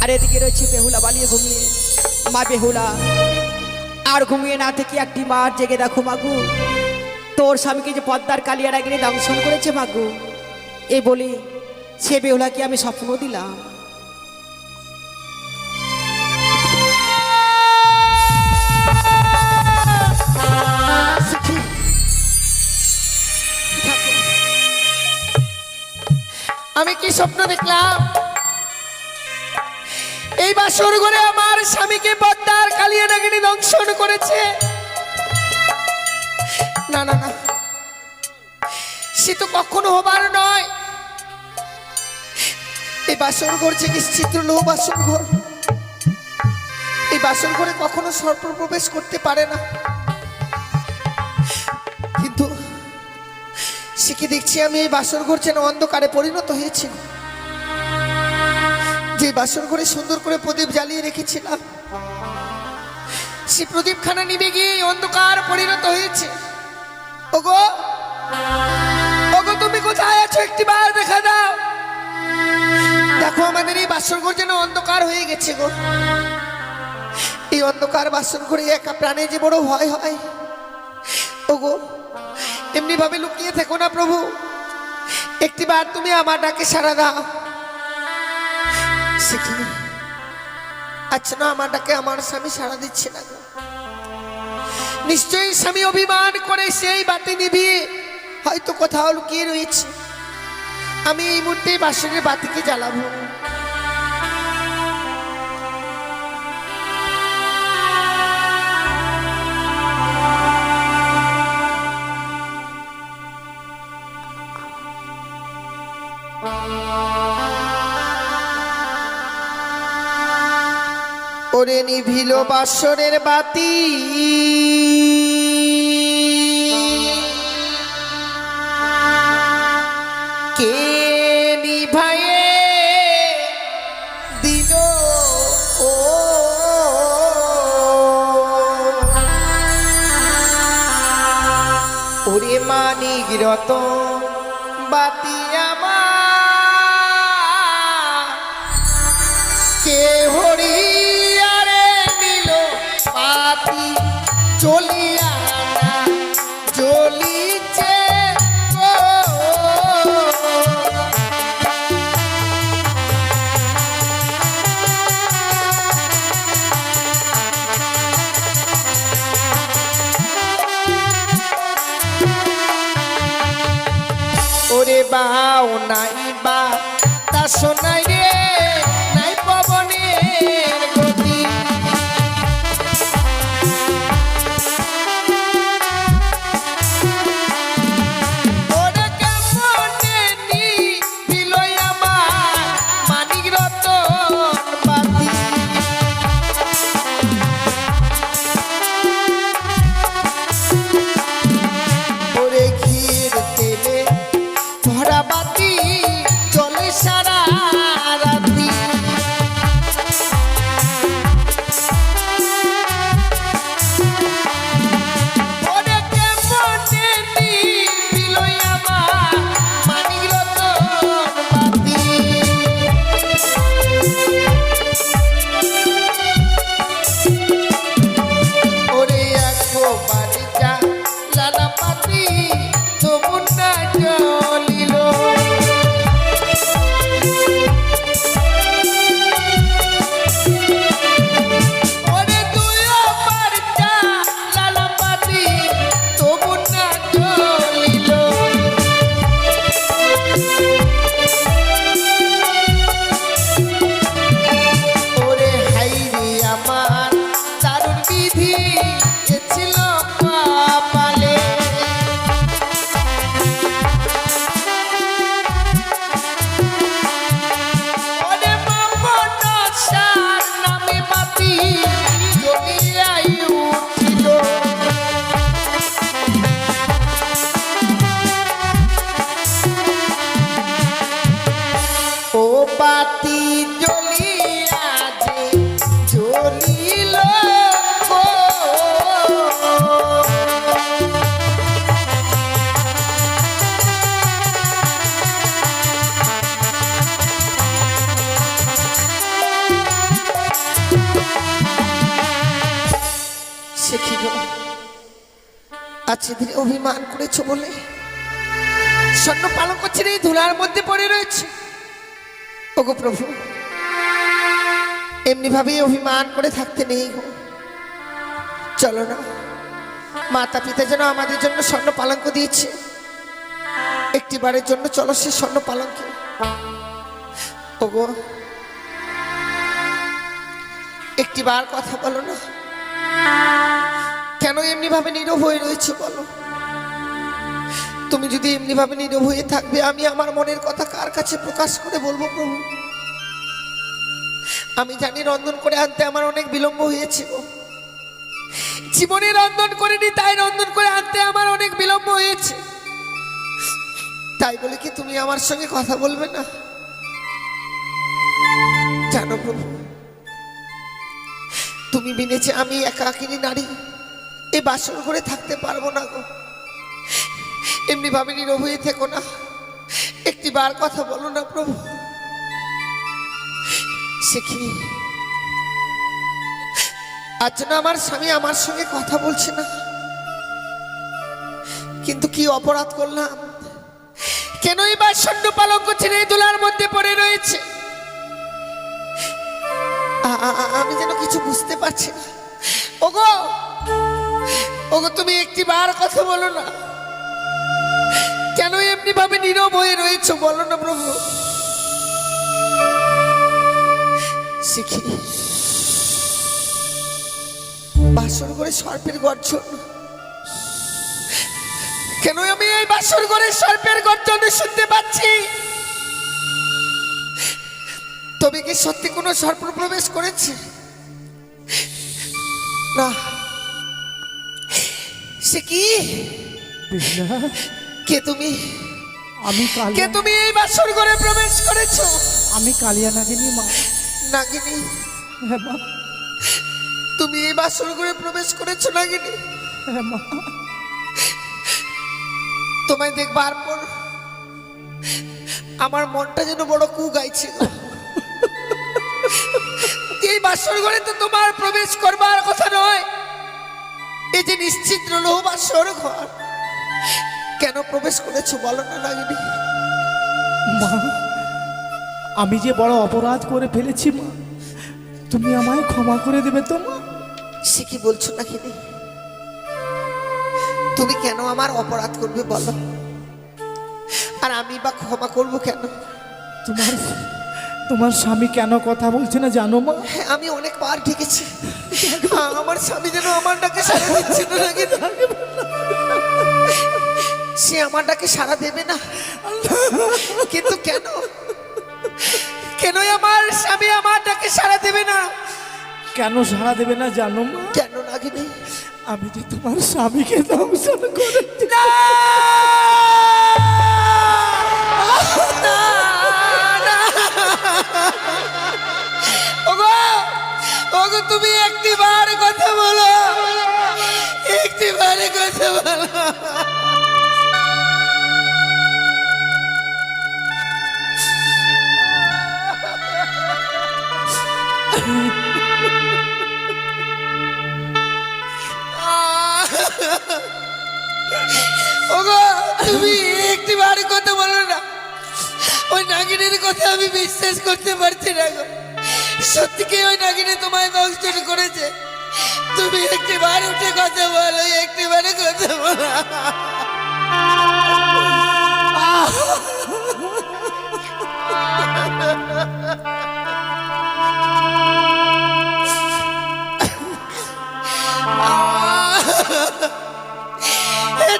আর এদিকে রয়েছে বেহুলা বালিয়ে ঘুমিয়ে। মা বেহুলা আর ঘুমিয়ে না থেকে একটি মার জেগে দেখো মাগু, তোর স্বামীকে যে পদ্মার কালিয়ার আগে দংশন করেছে মাগু, এ বলে সে বেহুলাকে আমি স্বপ্ন দিলাম। আমি কি স্বপ্ন দেখলাম? এই বাসর ঘরে আমার স্বামীকে পদ্মার কালিয়া নাগিনী দংশন করেছে। না না না, সে তো কখনো হবার নয়। এই বাসর ঘর যে নিশ্চিত লোক বাসর ঘর, এই বাসর ঘরে কখনো সর্প প্রবেশ করতে পারে না। কিন্তু সে কি দেখছি আমি এই বাসর ঘর যেন অন্ধকারে পরিণত হয়েছিল। যে বাসর ঘরে সুন্দর করে প্রদীপ জ্বালিয়ে রেখেছিলাম, সে প্রদীপখানা নিভে গিয়ে অন্ধকার পরিণত হয়েছে। ওগো ওগো, তুমি কোথায় আছো? একটি বার দেখা দাও। দেখো আমাদের এই বাসর ঘর যেন অন্ধকার হয়ে গেছে গো। এই অন্ধকার বাসর ঘরে একা প্রাণে যে বড় ভয় হয়। ওগো, এমনি ভাবে লুকিয়ে থেকো না প্রভু, একটি বার তুমি আমার ডাকে সাড়া দাও। আচ্ছা না, আমার ডাকে আমার স্বামী সাড়া দিচ্ছে না। নিশ্চয়ই স্বামী অভিমান করে সেই বাতি নিভিয়ে হয়তো কোথাও লুকিয়ে রয়েছে। আমি এই মুহূর্তে বাসনের বাতিকে জ্বালাবো। ওরে নিভিল বাসরের বাতি, কে নিভায়ে দিল? ও ওরে মানিক রতন বাতি আমার, কে হরিয়ারে নিল বাতি জ্বলিয়া না জ্বলিছে। ওরে বাও নাই বা তা শোনাই রে, নাই পবনের গতি। ওরে কেমনে নিভিল আমার মানিক রতন বাতি। ওরে ঘির তেলে ভরা বাতি জলে সারা আজ সেদিন অভিমান করেছো বলে স্বর্ণ পালঙ্ক ছেড়ে এই ধুলার মধ্যে পড়ে রয়েছে। ওগো প্রভু, এমনি ভাবেই অভিমান করে থাকতে নেই গো। চলো না, মাতা পিতা যেন আমাদের জন্য স্বর্ণ পালঙ্ক দিয়েছে, একটি বারের জন্য চলো সে স্বর্ণ পালঙ্কে। ওগো, একটি বার কথা বলো না, কেন এমনি ভাবে নীরব হয়ে রয়েছে বলো? তুমি যদি এমনি ভাবে নীরব হয়ে থাকবে, আমি আমার মনের কথা কার কাছে প্রকাশ করে বলবো প্রভু? আমি জানি রন্ধন করে আনতে আমার অনেক বিলম্ব হয়েছে গো। জীবনে রন্ধন করিনি, তাই রন্ধন করে আনতে আমার অনেক বিলম্ব হয়েছে। তাই বলে কি তুমি আমার সঙ্গে কথা বলবে না? জানো প্রভু, তুমি বিনেছে আমি একাকিনী নারী এই বাসর করে থাকতে পারবো না গো। এমনি ভাবে নীরব হয়ে থেকো না, একটি বার কথা বলো না প্রভু। সে কি আজ জন্য আমার স্বামী আমার সঙ্গে কথা বলছে না? কিন্তু কি অপরাধ করলাম? কেন এবার স্বর্ণ পালঙ্ক ছেড়ে দোলার মধ্যে পড়ে রয়েছে? আমি যেন কিছু বুঝতে পারছি না। ওগো, ওগো, তুমি একটি বার কথা বলো না, কেন এমনি ভাবে নীরব হয়ে রয়েছে বলো না প্রভু। শিখি বাসর করে সর্পের গর্জন, কেন আমি এই বাসর করে সর্পের গর্জন শুনতে পাচ্ছি? তবে কি সত্যি কোনো সর্প প্রবেশ করেছে? না, সে কি? কে তুমি? আমি কে তুমি এই বাসর ঘরে প্রবেশ করেছো? আমি কালিয়া নাগিনী মা। নাগিনী? হ্যাঁ মা। তুমি এই বাসর ঘরে প্রবেশ করেছো নাগিনী? হ্যাঁ মা। তোমায় দেখবার পর আমার মনটা যেন বড় কু গাইছে। এই বাসর ঘরে তো তোমার প্রবেশ করবার কথা নয়, এই যে নিশ্চিত রলো বাসর ঘর, কেন প্রবেশ করেছো বলো না নাগিনী? মা, আমি যে বড় অপরাধ করে ফেলেছি মা, তুমি আমায় ক্ষমা করে দেবে তো মা? সে কি বলছো নাগিনী? তুমি কেন আমার অপরাধ করবে বলো? আর আমি বা ক্ষমা করবো কেন? তোমার স্বামী কেন কথা বলছে না জানো মা? হ্যাঁ, আমি অনেকবার ডেকেছি, আমার স্বামী যেন আমার ডাকে সাড়া দিচ্ছে না নাগিনী। সে আমার ডাকে সাড়া দেবে না, কিন্তু কেন? কেন আমার স্বামী আমার ডাকে সাড়া দেবে না? কেন সাড়া দেবে না জানো মা? কেন নাগিনী? আমি যে তোমার স্বামীকে দংশন করেছি। না! না! না! ওগো, ওগো, তুমি একটি বার কথা বলো, একটি বারে কথা বলো। ওগো, তুমি একটি বার কথা বলো না, ওই নাগিনের কথা আমি বিশ্বাস করতে পারছি না গো। সত্যি কি ওই নাগিনে তোমায় দংশন করেছে? তুমি একটি বার উঠে কথা বলো, একটি বারে কথা বলো।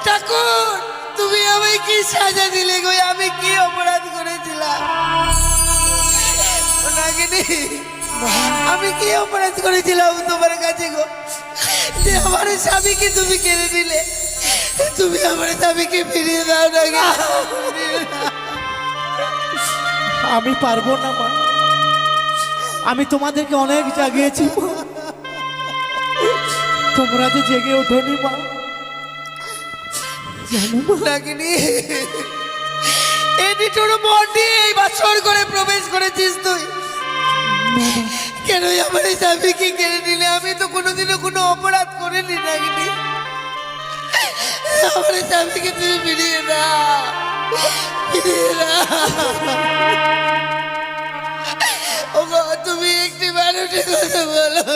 ঠাকুর, তুমি আমায় কি সাজা দিলে গো? আমি কি অপরাধ করেছিলাম? নাগিনী, আমি কি অপরাধ করেছিলাম তোমার কাছে গো, যে আমার স্বামীকে তুমি কেড়ে নিলে? তুমি আমার স্বামীকে ফিরিয়ে দাও নাকি? আমি পারবো না মা, আমি তোমাদেরকে অনেক জাগিয়েছি মা, তোমরা যে জেগে ওঠোনি মা। জানো মা, নাগিনী, এটি তোর মন দিয়ে এই বাসর করে প্রবেশ করেছিস তুই? কেন আমার স্বামীকে কেড়ে নিলে? আমি তো কোনোদিনও কোনো অপরাধ করিনি নাগিনী। আমার এই স্বামীকে তুমি ফিরিয়ে দাও, ফিরিয়ে দাও। ওগো তুমি একটি মানুষের কথা বলো।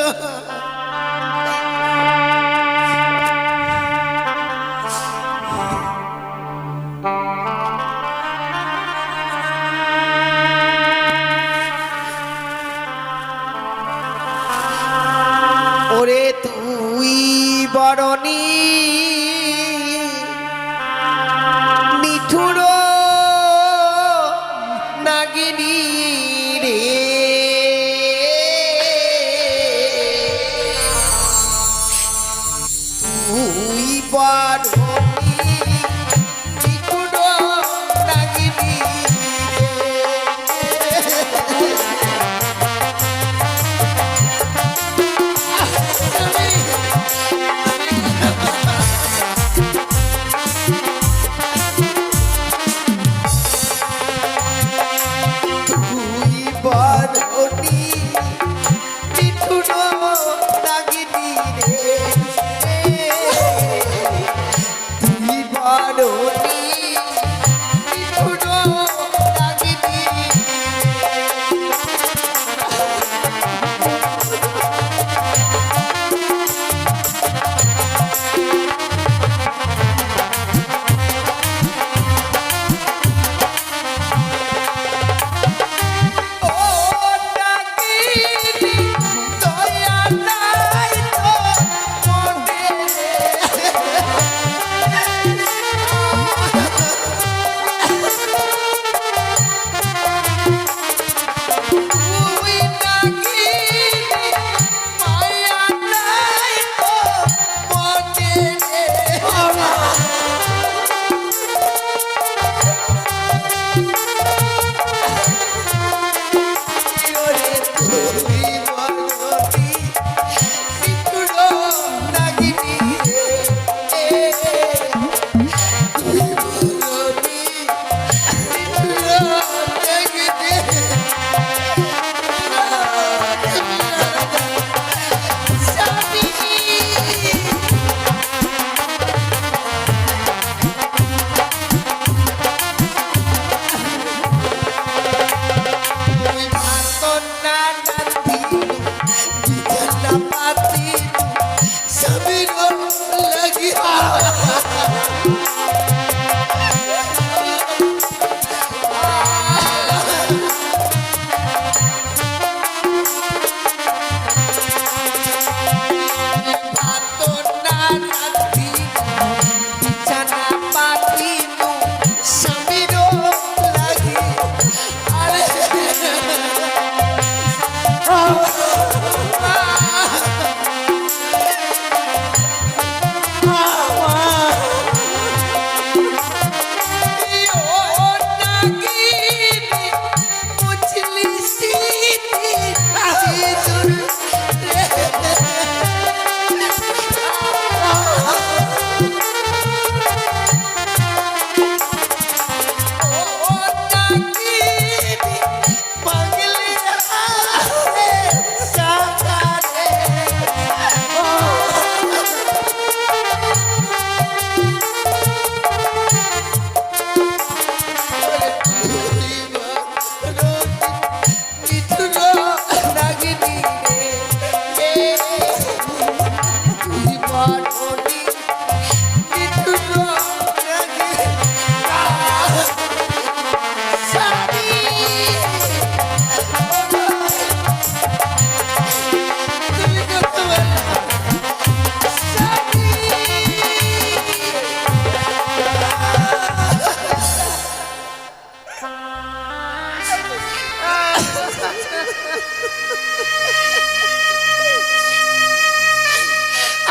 ওরে তুই বরণী মিঠুর নাগিনী রে, তুই বরণী মিঠুর নাগিনী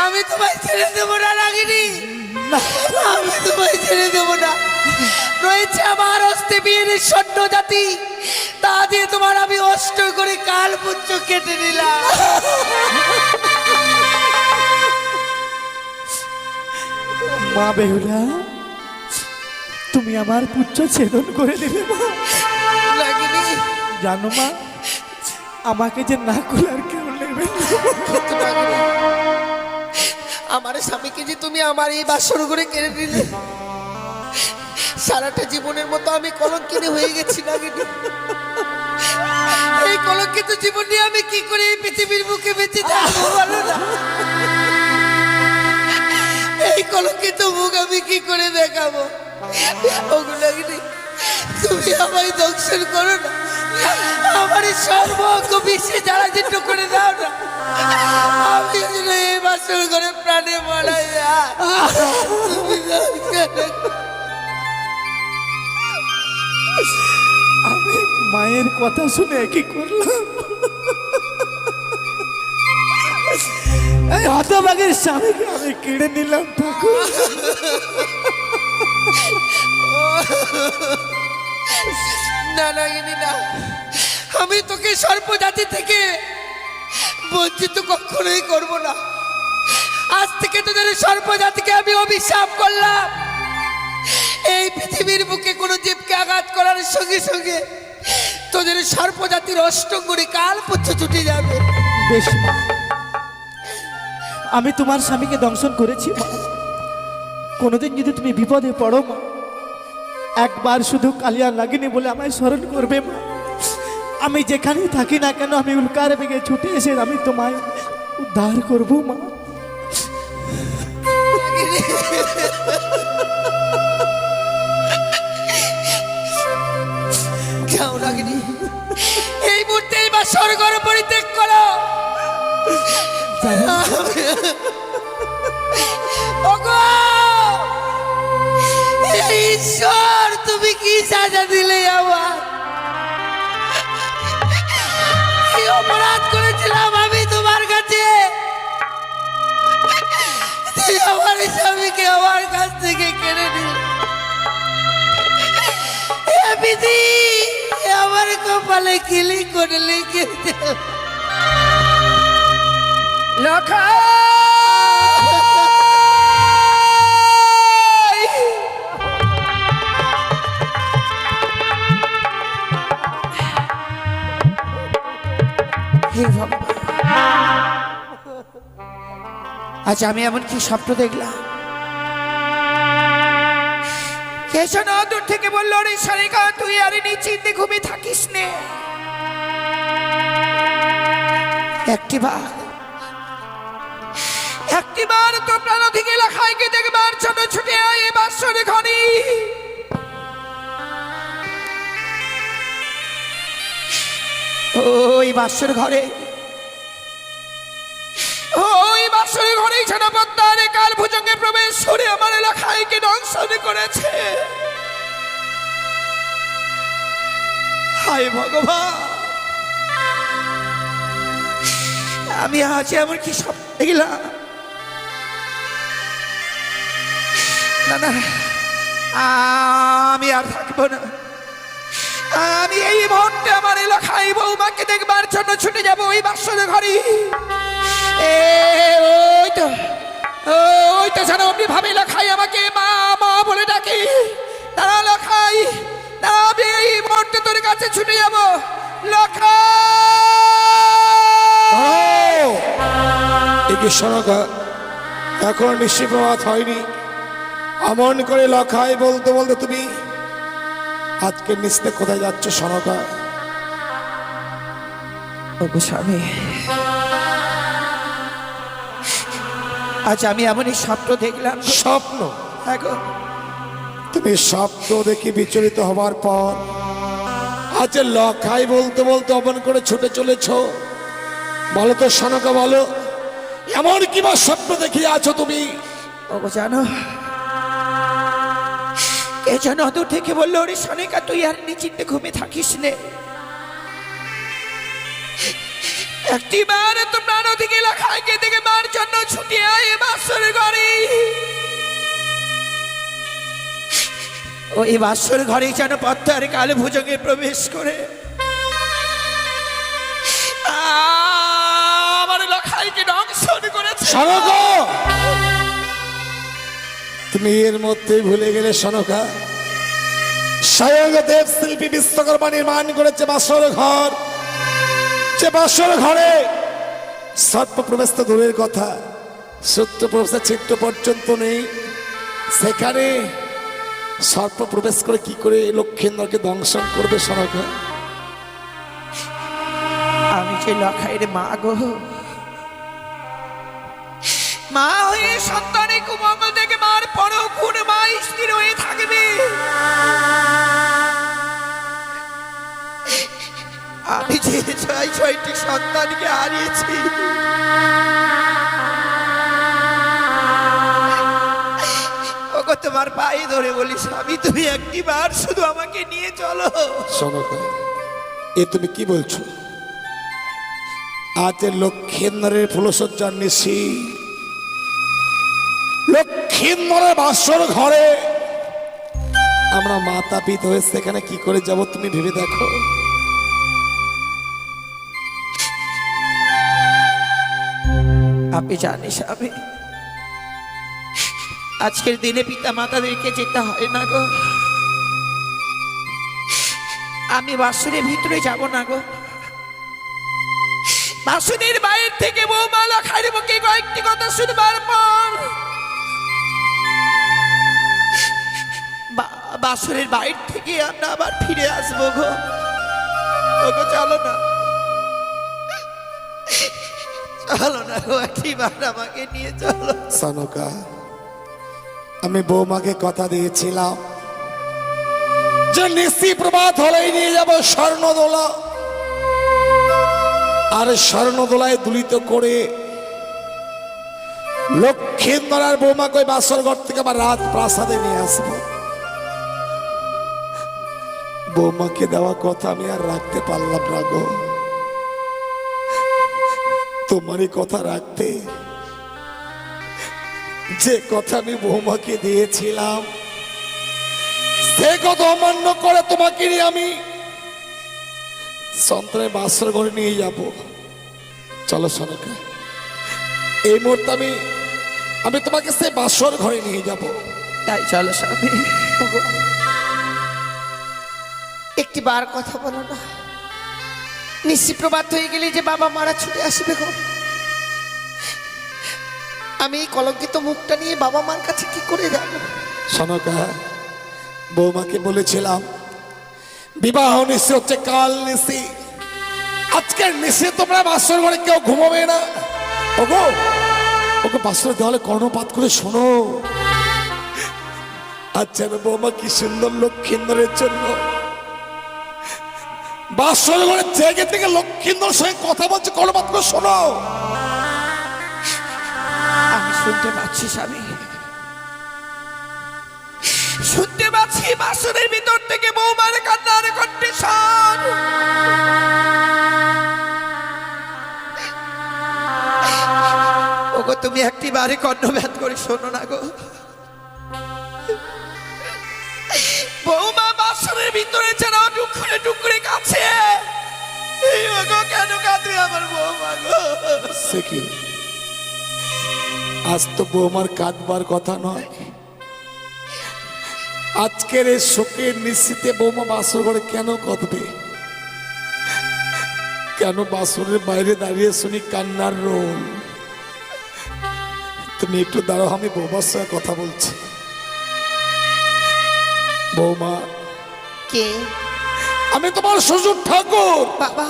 আমি তোমায় ছেড়ে দেবো না। রয়েছে আমার অস্তে বিয়ের সৈন্য জাতি, তা দিয়ে তোমার আমি অষ্ট করে কাল পুচ্ছ কেটে নিলাম। মা বেহুলা, তুমি আমার পুচ্ছ ছেদন করে দিলে মা। লাগিনি জানো মা, আমাকে যে না কুলার কেউ নেবে। আমার স্বামীকে যে তুমি আমার এই বাসর ঘরে কেড়ে নিলে, সারাটা জীবনের মতো আমি কলঙ্কিনী হয়ে গেছি নাগিনী। এই কলঙ্কিত জীবন নিয়ে আমি কি করে এই পৃথিবীর বুকে বেঁচে থাকবো বলো না? এই কলঙ্কিত মুখ আমি কি করে দেখাবো? ওগো নাগিনী, তুমি আমায় দংশন করো না, আমার এই সর্বজ্ঞ বিশ্বে যারা যেটু করে দাও না, আমি যেন এই বাসর ঘরে প্রাণে মারা যায়। তুমি আমি মায়ের কথা শুনে কি করলাম? এই হতভাগের স্বামীকে আমি কেড়ে নিলাম ঠাকুর। না নাগিনী না, আমি তোকে সর্পজাতি থেকে বঞ্চিত কখনোই করব না। আজ থেকে তোদের সর্পজাতিকে আমি অভিশাপ করলাম। এই পৃথিবীর বুকে কোনো জীবকে আঘাত করার সঙ্গে সঙ্গে তোদের সর্পজাতির অষ্টঙ্গরি কাল পুচ্ছ ছুটে যাবে। বেশ মা, আমি তোমার স্বামীকে দংশন করেছি মা। কোনোদিন যদি তুমি বিপদে পড়ো মা, একবার শুধু কালিয়া লাগেনি বলে আমায় স্মরণ করবে মা। আমি যেখানেই থাকি না কেন, আমি উল্কার বেগে ছুটে এসে আমি তোমায় উদ্ধার করবো মা। যাও নাগিনী, এই মুহূর্তে বা স্বর্গর পরিত্যাগ করো। ওগো ঈশ্বর, তুমি কি সাজা দিলে আমার? কি অপরাধ করেছিলাম আমি তোমার কাছে? আমার স্বামীকে আমার কাছ থেকে কেড়ে নিল। বিধি আমার কপালে কিলি করে লিখেছে। লখা হে ভগবান, আচ্ছা আমি এমন কি স্বপ্ন দেখলাম? কেশন দূর থেকে বললো, রে সারিকা তুই আর নিশ্চিন্তে ঘুমিয়ে থাকিস নে। একটিবার তো প্রাণ থেকে লেখাইকে দেখবার জন্য ছুটে আয় বাসর ঘরে। ওই বাসর ঘরে, ওই বাসর ঘরেই যেন পদ্মার কাল ভুজঙ্গে প্রবেশ করে আমার লেখাইকে দংশন করেছে। হায় ভগবান, আমি আজ এমন কি স্বপ্ন দেখলাম? না না, আমি আর থাকবো না। আমি এই মুহূর্তে আমার এলাকায় বৌমাকে দেখবার জন্য ছুটে যাবো ওই বাসর ঘরে। ওই তো জানো আপনি ভাবে লেখাই আমাকে মা মা বলে ডাকি। তারা লেখাই, আমি এই মুহূর্তে তোর কাছে ছুটে যাবো। সনকা এখন নিশ্চিপ্রভাত হয়নি, আমন করে লখাই বলতে বলতে তুমি আজকে নিস্তে কোথায় যাচ্ছ সনকা? ওগো স্বামী, আজ আমি এমনই স্বপ্ন দেখলাম। স্বপ্ন? তুমি স্বপ্ন দেখে বিচলিত হবার পর আজ লখাই বলতে বলতে অমন করে ছুটে চলেছ? বলো তো সনকা, বলো এমন কি বা স্বপ্ন দেখিয়ে আছো তুমি? ওগো জানো, কে যেন দূর থেকে বললো, রে সনিকা তুই আর নিশ্চিন্তে ঘুমিয়ে থাকিস নে। একটিবার তো প্রাণ থেকে লেখাকে দেখবার জন্য ছুটে আয় বাসর ঘরে। ওই বাসর ঘরে যেন পদ্মার কাল ভুজঙ্গে প্রবেশ করে আমার লেখাইকে দংশন করেছে। সনকা, তুমি এর মধ্যেই ভুলে গেলে সনকা, স্বয়ং দেব শিল্পী বিশ্বকর্মা নির্মাণ করেছে বাসর ঘর। যে বাসর ঘরে সর্প প্রবেশ তো দূরের কথা, সত্য প্রবেশের চিত্র পর্যন্ত নেই, সেখানে সর্প প্রবেশ করে কি করে লক্ষেন্দ্রকে দংশন করবে সনকা? আমি যে লখাইয়ের মা গো, মা হয়ে সন্তানের কুমঙ্গল থেকে মার পরও কোন মা স্থির হয়ে থাকবে? আমি যে ছয়টি সন্তানকে হারিয়েছি, ওগো তোমার পায়ে ধরে বলি স্বামী, তুমি একটিবার শুধু আমাকে নিয়ে চলো। সনকা, এ তুমি কি বলছো? আজ লক্ষেন্দ্রের ফুলসজ্জার নিশি, লক্ষেন্দ্রের বাসর ঘরে আমরা মাতা পিতা হয়ে সেখানে কি করে যাব তুমি ভেবে দেখো। আপনি জানিস আমি আজকের দিনে পিতা মাতাদেরকে যেতে হয় না গো, আমি বাসুরের ভিতরে যাব না গো। বাসুরের বাইরে থেকে বৌমা লখাইয়ের মুখে কয়েকটি কথা শুনবার পর বাসুরের বাইরে থেকে আমরা আবার ফিরে আসবো গো। ওগো চলো না, চলো না গো, একবার আমাকে নিয়ে চলো। সনকা, আমি বৌমাকে কথা দিয়েছিলাম যে নিশি প্রভাত হলেই নিয়ে যাব স্বর্ণদোলা, আর স্বর্ণদোলায় দুলিত করে লক্ষেন্দ্র আর বৌমাকে ওই বাসর ঘর থেকে আবার রাত প্রাসাদে নিয়ে আসবো। বৌমাকে দেওয়া কথা আমি আর রাখতে পারলাম না গো। তোমারই কথা রাখতে, যে কথা আমি বৌমাকে দিয়েছিলাম সে কথা অমান্য করে তোমাকে নিয়ে আমি সন্তানের বাসর ঘরে নিয়ে যাব। চলো সনকা, এই মুহূর্তে আমি তোমাকে সে বাসর ঘরে নিয়ে যাব। তাই চলো স্বামী। একটি বার কথা বলো না, নিশি প্রভাত হয়ে গেলে যে বাবা মারা ছুটে আসবে গো। আমি এই কলঙ্কিত মুখটা নিয়ে বাবা মার কাছে কি করে যাব? সনকা, বৌমাকে বলেছিলাম বিবাহ নিশি হচ্ছে কাল নিশি, আজকের নিশি তোমরা বাসর ঘরে কেউ ঘুমাবে না। ওগো ওকে বাসর দেওয়ালে কর্ণপাত করে শোনো। আচ্ছা বৌমা, কি সুন্দর লক্ষেন্দ্রের জন্য বাসর ঘরে জেগে থেকে লক্ষেন্দ্রের সঙ্গে কথা বলছে, কর্ণপাত করে শোনো। আমি শুনতে পাচ্ছি স্বামী, শুনতে পাচ্ছি বাসনের ভিতর থেকে বৌমার কান্নার কণ্ঠস্বর। ওগো তুমি একটি বারে কর্ণব্যাত করে শোনো না গো। বৌমা বাসনের ভিতরে যেন টুকরে টুকরে কাছে। ওগো কেন কাঁদে আমার বৌমা গো? সে কি, আজ তো বৌমার কাঁদবার কথা নয়। আজকের এই শোকের নিশ্চিতে বৌমা বাসর ঘরে কেন কাঁদবে? কেন বাসরের বাইরে দাঁড়িয়ে শুনি কান্নার রোল? তুমি একটু দাঁড়াও, আমি বৌমার সঙ্গে কথা বলছি। বৌমা, কে? আমি তোমার শ্বশুর ঠাকুর। বাবা,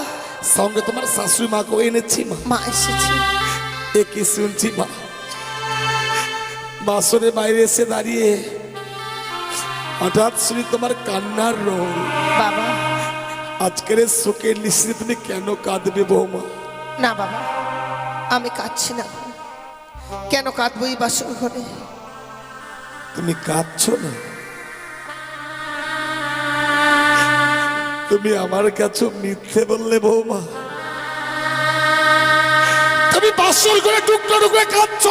সঙ্গে তোমার শাশুড়ি মাকে এনেছি। মা এসেছে। এ কি শুনছি মা, বাসরের বাইরে এসে দাঁড়িয়ে হঠাৎ শুনি তোমার কান্নার রোল। বাবা, আজকের শোকের নিশ্চিত তুমি কেন কাঁদবে বৌমা? না বাবা, আমি কাঁদছি না। কেন কাঁদবো এই বাসর ঘরে? তুমি কাঁদছো না? তুমি আমার কাছে মিথ্যে বললে বৌমা। তুমি বাসর ঘরে টুকরো টুকরে কাঁদছো,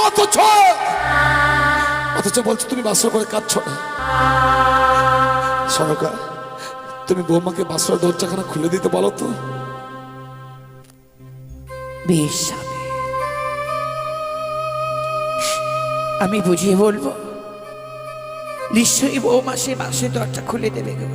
অথচ বলছো তুমি বাসর ঘরে কাঁদছো না। সরকার, তুমি বৌমাকে বাসর দরজাখানা খুলে দিতে বলো তো। বেশ স্বামী, আমি বুঝিয়ে বলবো। নিশ্চয়ই বৌমা সে বাসের দরজা খুলে দেবে গো।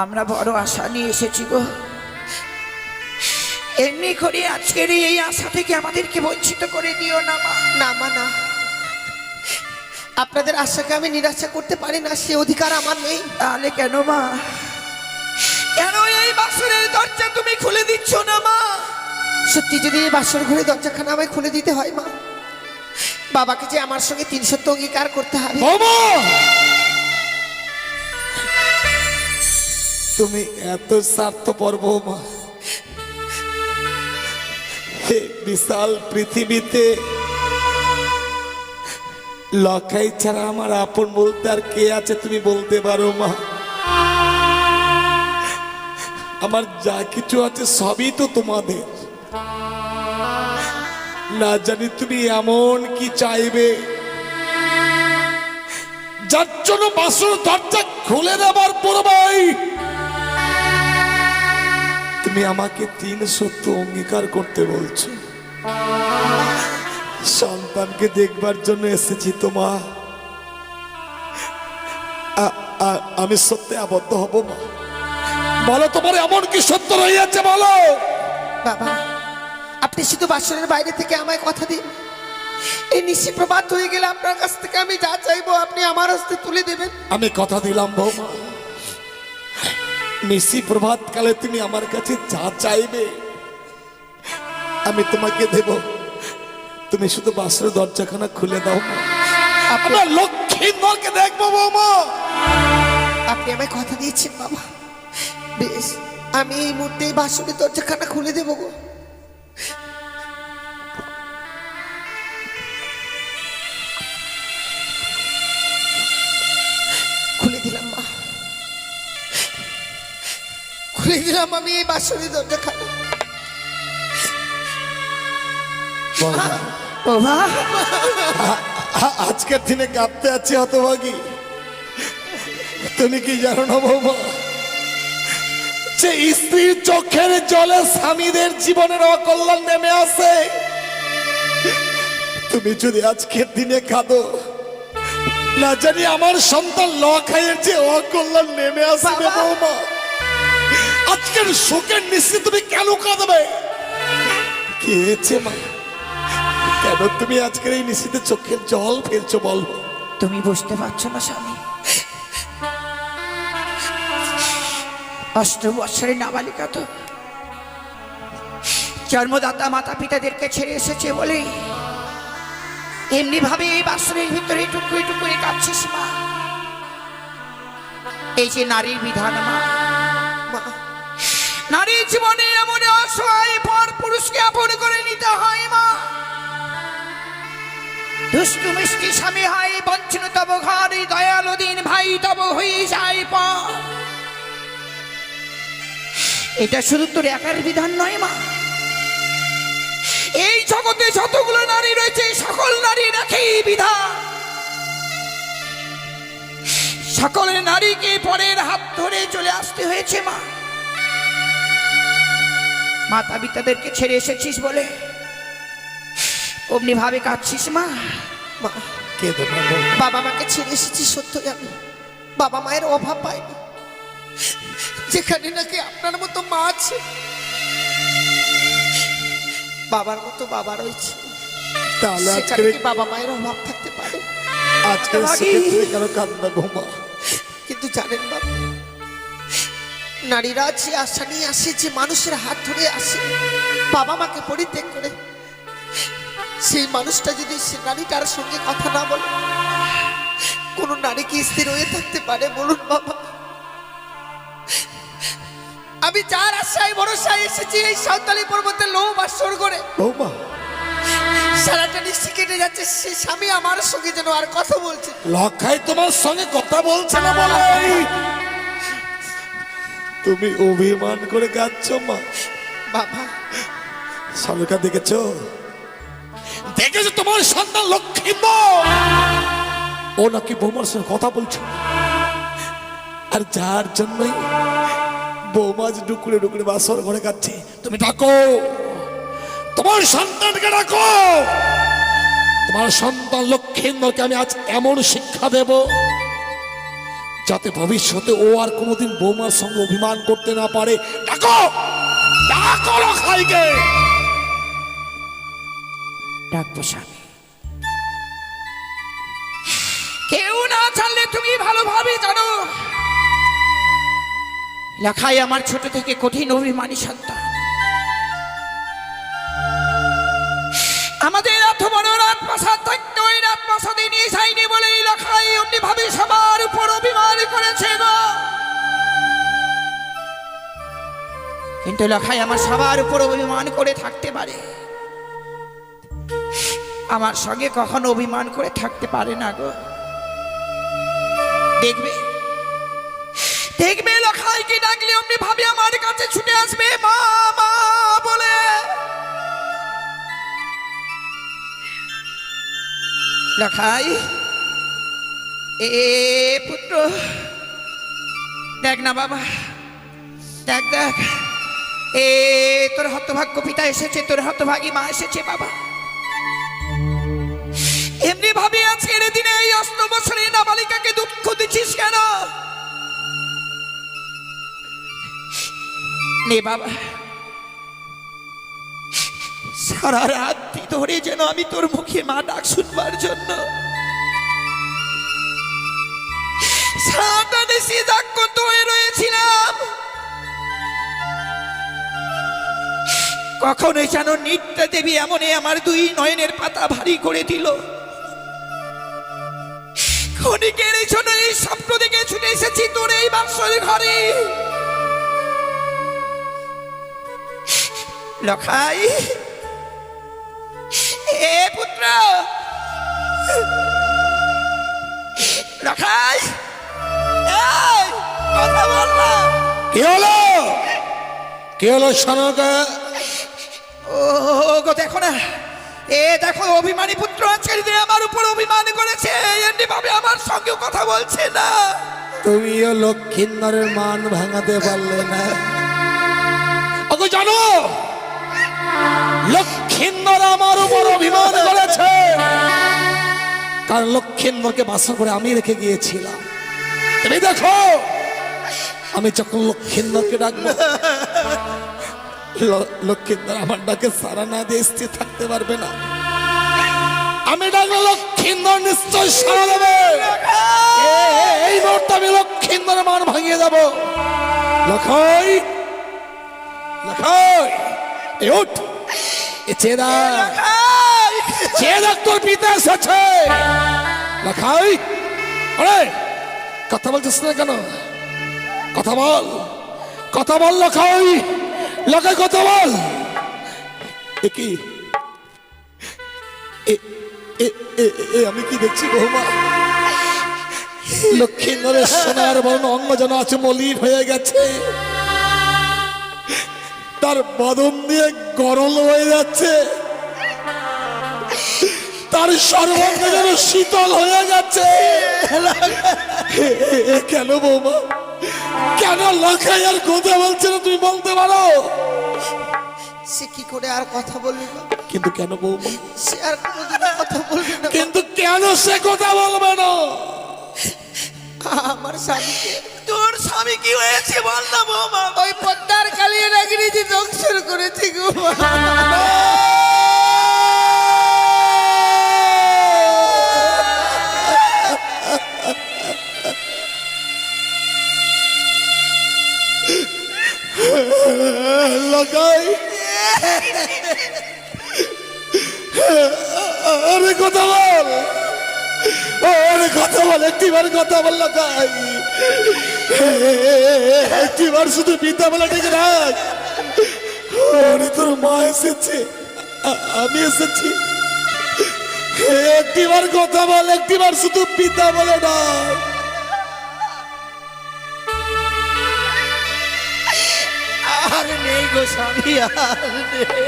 আমরা বড় আশা নিয়ে এসেছি গো, এমনি করে আজকের এই আশা থেকে আমাদেরকে বঞ্চিত করে দিও না মা। না মা না, আপনাদের আশাকে আমি নিরাশা করতে পারি না, সে অধিকার আমার নেই। তাহলে কেন মা, কেন এই বাসরের দরজা তুমি খুলে দিচ্ছ না মা? সত্যি যদি এই বাসর ঘরে দরজাখানা আমায় খুলে দিতে হয় মা, বাবাকে যে আমার সঙ্গে 3 সত্য অঙ্গীকার করতে হবে। বৌমা, তুমি এত স্বার্থপর বৌমা, হে বিশাল পৃথিবীতে লখাই ছাড়া আমার আপন বলতে আর কে আছে তুমি বলতে পারো মা? আমার যা কিছু আছে সবই তো তোমাদের। না জানি তুমি এমন কি চাইবে যার জন্য বাসর দরজা খুলে দেবার পূর্বেই তুমি আমাকে 3 সত্য অঙ্গীকার করতে বলছো। সন্তানকে দেখবার জন্য এসেছি তোমা, আমি সত্যি আবদ্ধ হব মা? বলো তোমার এমন কি সত্য রয়েছে বলো। বাবা, আপনি শুধু বাসরের বাইরে থেকে আমায় কথা দিন, এই নিশি প্রভাত হয়ে গেলে আপনার কাছ থেকে আমি যা চাইবো আপনি আমার হস্তে তুলে দেবেন। আমি কথা দিলাম বৌমা, নিশি প্রভাত কালে তুমি আমার কাছে যা চাইবে আমি তোমাকে দেব। তুমি শুধু বাসের দরজাখানা খুলে দাও মা, আপনার লক্ষ্মী মাকে দেখবো বৌমা। আপনি আমায় কথা দিয়েছেন বাবা, বেশ আমি এই মুহূর্তে বাসরের দরজাখানা খুলে দেবো গো। খুলে দিলাম মা, খুলে দিলাম আমি এই বাসরের দরজাখানা। বাবা, আজকের দিনে কাঁদতে আছি হতভাগী। তুমি কি জানো না বৌমা, যে স্ত্রীর চোখের জলে স্বামীদের জীবনের অকল্যাণ নেমে আসে। তুমি যদি আজকের দিনে কাঁদো, না জানি আমার সন্তান লখাইয়ের যে অকল্যাণ নেমে আসবে বৌমা। আজকের শোকের নিশ্চিত তুমি কেন কাঁদবে? কি হয়েছে মা, কেন তুমি আজকের এই নিশীতে চোখের জল ফেলছো বলবো? তুমি বুঝতে পারছো না স্বামী, 8 বছরের নাবালিকা তো জন্মদাতা মাতা পিতাদেরকে ছেড়ে এসেছে বলে এমনি ভাবে এই বাসরের ভিতরে টুকুরে টুকুরে কাঁদছিস মা। এই যে নারীর বিধান মা, নারীর জীবনে এমন অসহায় পর পুরুষকে আপন করে নিতে হয় মা। দুষ্টু মিষ্টি স্বামী হয় বঞ্চন তব ঘর, দয়ালু দিন ভাই তব হয়ে যায় পর। এটা শুধু তোর একার বিধান নয় মা, এই জগতে যতগুলো নারী রয়েছে সকল নারী রাখেই বিধান। সকলের নারীকে পরের হাত ধরে চলে আসতে হয়েছে মা। মাতা পিতাদেরকে ছেড়ে এসেছিস বলে অমনি ভাবে কাঁদছিস মা। মা, কেঁদো না বৌমা। বাবা মাকে ছেড়ে এসেছি সত্যই, আমি বাবা মায়ের অভাব পাইনি। যেখানে নাকি আপনার মতো মা আছে, বাবার মতো বাবা রয়েছে, তাহলে সেখানে আজকের কি বাবা মায়ের অভাব থাকতে পারে? আজকের শোকে তুমি কেন কাঁদবে বৌমা? কিন্তু জানেন বাবা, নারীরা যে আশা নিয়ে আসে, যে মানুষের হাত ধরে আসে বাবা মাকে পরিত্যাগ করে, সেই মানুষটা যদি সে নারীটার সঙ্গে কথা না বলে, কোন নারী কি স্থির হয়ে থাকতে পারে বলুন বাবা? আমি যার আশায় ভরসায় এসেছি এই সাঁওতালি পর্বতের লৌহ বাসর করে, বৌমা, সারাটা নিশ্চি কেটে যাচ্ছে, সেই স্বামী আমার সঙ্গে যেন আর কথা বলছে। লখাই তোমার সঙ্গে কথা বলছে না বলে তুমি অভিমান করে কাঁদছো মা। বাবা, সরকার দেখেছো তোমার সন্তান লক্ষ্মী ও নাকি বৌমার সঙ্গে কথা বলছো, আর যার জন্যই বৌমা ডুকুরে ডুকুরে বাসর ঘরে কাচ্ছে। তুমি ডাকো তোমার সন্তানকে, ডাকো তোমার সন্তান লক্ষ্মীন্দরকে। আমি আজ এমন শিক্ষা দেব যাতে ভবিষ্যতে ও আর কোনোদিন বৌমার সঙ্গে অভিমান করতে না পারে। ডাকো ডাকো লখাইকে। ডাকবো স্বামী। কেউ না জানলে তুমি ভালোভাবে জানো, লখাই আমার ছোট থেকে কঠিন অভিমানী সন্তান। আমাদের এত বড় রাজপ্রাসাদ থাকতে ওই রাজপ্রাসাদে নিয়ে যায়নি বলেই লখাই অমনি ভাবে সবার উপর অভিমান করেছে গো। কিন্তু লখাই আমার সবার উপর অভিমান করে থাকতে পারে, আমার সঙ্গে কখনো অভিমান করে থাকতে পারে না গো। দেখবে দেখবে লখাইকে ডাকলে অমনি ভাবে আমার কাছে ছুটে আসবে মা মা বলে। লখাই এ পুত্র দেখ না বাবা, দেখ দেখ এ তোর হতভাগ্য পিতা এসেছে, তোর হতভাগী মা এসেছে বাবা। এমনি ভাবে আজকের দিনে এই 8 বছরের নাবালিকাকে দুঃখ দিচ্ছিস কেন? নে বাবা, সারা রাত ধরে যেন আমি তোর মুখে মা ডাক শুনবার জন্য সারাটা দেশে জাগ্রত হয়ে রয়েছিলাম। কখনোই যেন নিত্যা দেবী এমনই আমার 2 নয়নের পাতা ভারী করে দিল। ক্ষণিকের এই জন্য এই স্বপ্ন দেখে ছুটে এসেছি তোর এই বাসর ঘরে। লখাই এ পুত্র, লখাই এই কথা বল না। কি হলো? কি হলো সনকা? ও গো দেখো না, এ দেখো অভিমানী পুত্র আজকের দিনে আমার উপর অভিমান করেছে, এমনি ভাবে আমার সঙ্গেও কথা বলছে না। তুমিও লক্ষিন্দরের মান ভাঙাতে পারলে না। ওগো জানো লক্ষিন্দর আমার উপর অভিমান করেছে, কারণ লক্ষিন্দরকে বাসা করে আমি রেখে গিয়েছিলাম। তুমি দেখো আমি যখন লক্ষিন্দরকে ডাকবো, লক্ষিন্দর আমার ডাকে সারা না দিয়ে স্থির থাকতে পারবে না। আমি ডাকলে লক্ষিন্দর নিশ্চয় সারা দেবে। এই মুহূর্তে আমি লক্ষিন্দরের মান ভাঙিয়ে দেব। লখাই লখাই এ উঠ, এ চেদা চেদা তোর পিতা এসেছে। লখাই আরে কথা বলছিস না কেন? কথা বল, কথা বল লখাই, লখাই কথা বল। এ কি আমি কি দেখছি বৌমা? লক্ষিন্দরের সোনার বর্ণ অঙ্গ যেন আছে মলিন হয়ে গেছে, তার বদন দিয়ে গরল হয়ে যাচ্ছে, তার সর্বাঙ্গ যেন শীতল হয়ে যাচ্ছে। কেন বৌমা, কেন লখাই আর কথা বলছে না? তুমি বলতে পারো সে কি করে আর কথা বলবে না? কিন্তু কেন বৌমা? সে আর কোনোদিন কথা বলবে না। কিন্তু কেন সে কথা বলবে না? আমার স্বামীকে, তোর স্বামী কি হয়েছে বল না বৌমা। ওই পদ্মার কালিয়া নাগিনী যে দংশন করেছে গো। লখাই আরে কথা বল, আরে কথা বল, একটিবার কথা বল লখাই, একটিবার শুধু পিতা বলে ডেকে রাখ। আরে তোর মা এসেছে, আমি এসেছি, একটিবার কথা বল, একটিবার শুধু পিতা বলে ডাক। আর নেই গো স্বামী, আর নেই।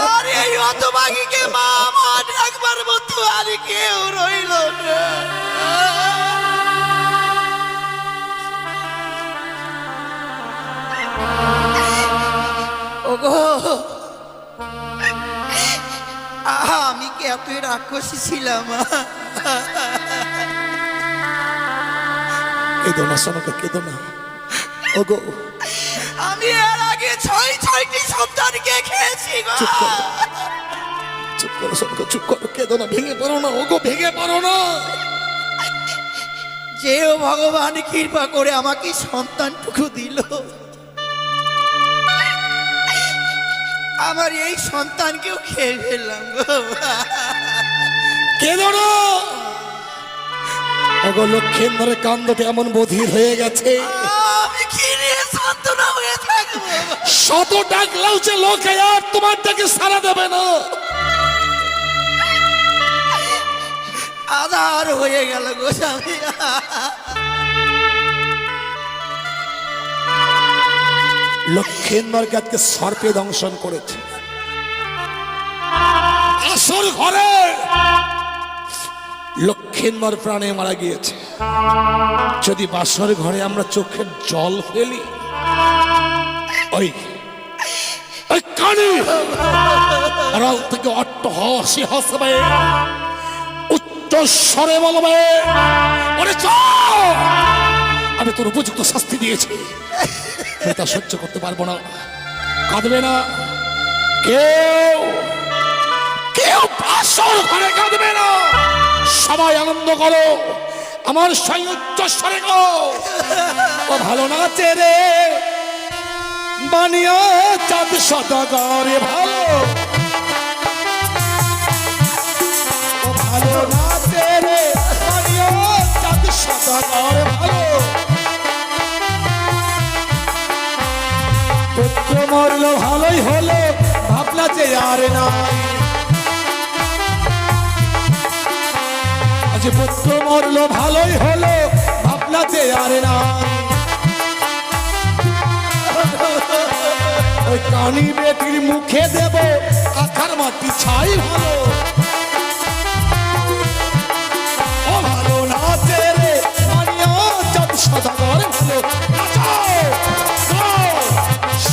আর এই হতভাগীকে মা মা ডাকবার মতো আর কেউ রইল না। ওগো আমি কি কতই রাক্ষসী ছিলাম। কেঁদো না সনকা, কেঁদো না। ওগো আমি এর আগে ছয়টি সন্তানকে খেয়েছি গো। চুপ করো, চুপ করো সনকা, চুপ করো, কেঁদো না, ভেঙে পড়ো না। ওগো ভেঙে পড়ো না। যেও ভগবান কৃপা করে আমাকে সন্তানটুকু দিল, আমার এই সন্তানকেও খেয়ে ফেললাম গো। কেঁদো না। ওগো লক্ষ্মীন্দরের কান্দটা এমন বধির হয়ে গেছে, আমি কি নিয়ে সান্ত্বনা হয়ে থাকবো? শত ডাকলেও যে লোকে আর তোমার ডাকে সাড়া দেবে না। আধার হয়ে গেল গো স্বামী। লক্ষ্মীন্দরকে আজকে সর্পে দংশন করেছে। আসল ঘরে লক্ষ্মীন্দর প্রাণে মারা গিয়েছে। যদি বাসর ঘরে আমরা চোখের জল ফেলি, ওই ওই কানে আড়াল থেকে অট্টহাসি হাসবে, উচ্চ স্বরে বলবে, ওরে চল, আমি তোর উপযুক্ত শাস্তি দিয়েছি, আমি তা সহ্য করতে পারবো না। কাঁদবে না কেউ, কেউ বাসর ঘরে কাঁদবে না। সবাই আনন্দ করো, আমার সঙ্গে উচ্চ স্বরে গো। ও ভালো নাচে রে বানিয়া চাঁদ সদাগরে, ভালো ও ভালো নাচে রে বানিয়া চাঁদ সদাগরে, ভালো পুত্র মরলো ভালোই হলো, ভাবনা যে আর নাই। আজ পুত্র মরলো ভালোই হলো, ভাবনা যে আর নাই। ওই কানি বেটির মুখে দেব আখার মাটি ছাই, ভালো ও ভালো নাচে রে মানিয়া চাঁদ সদাগর, ভালো নাচো, গাও,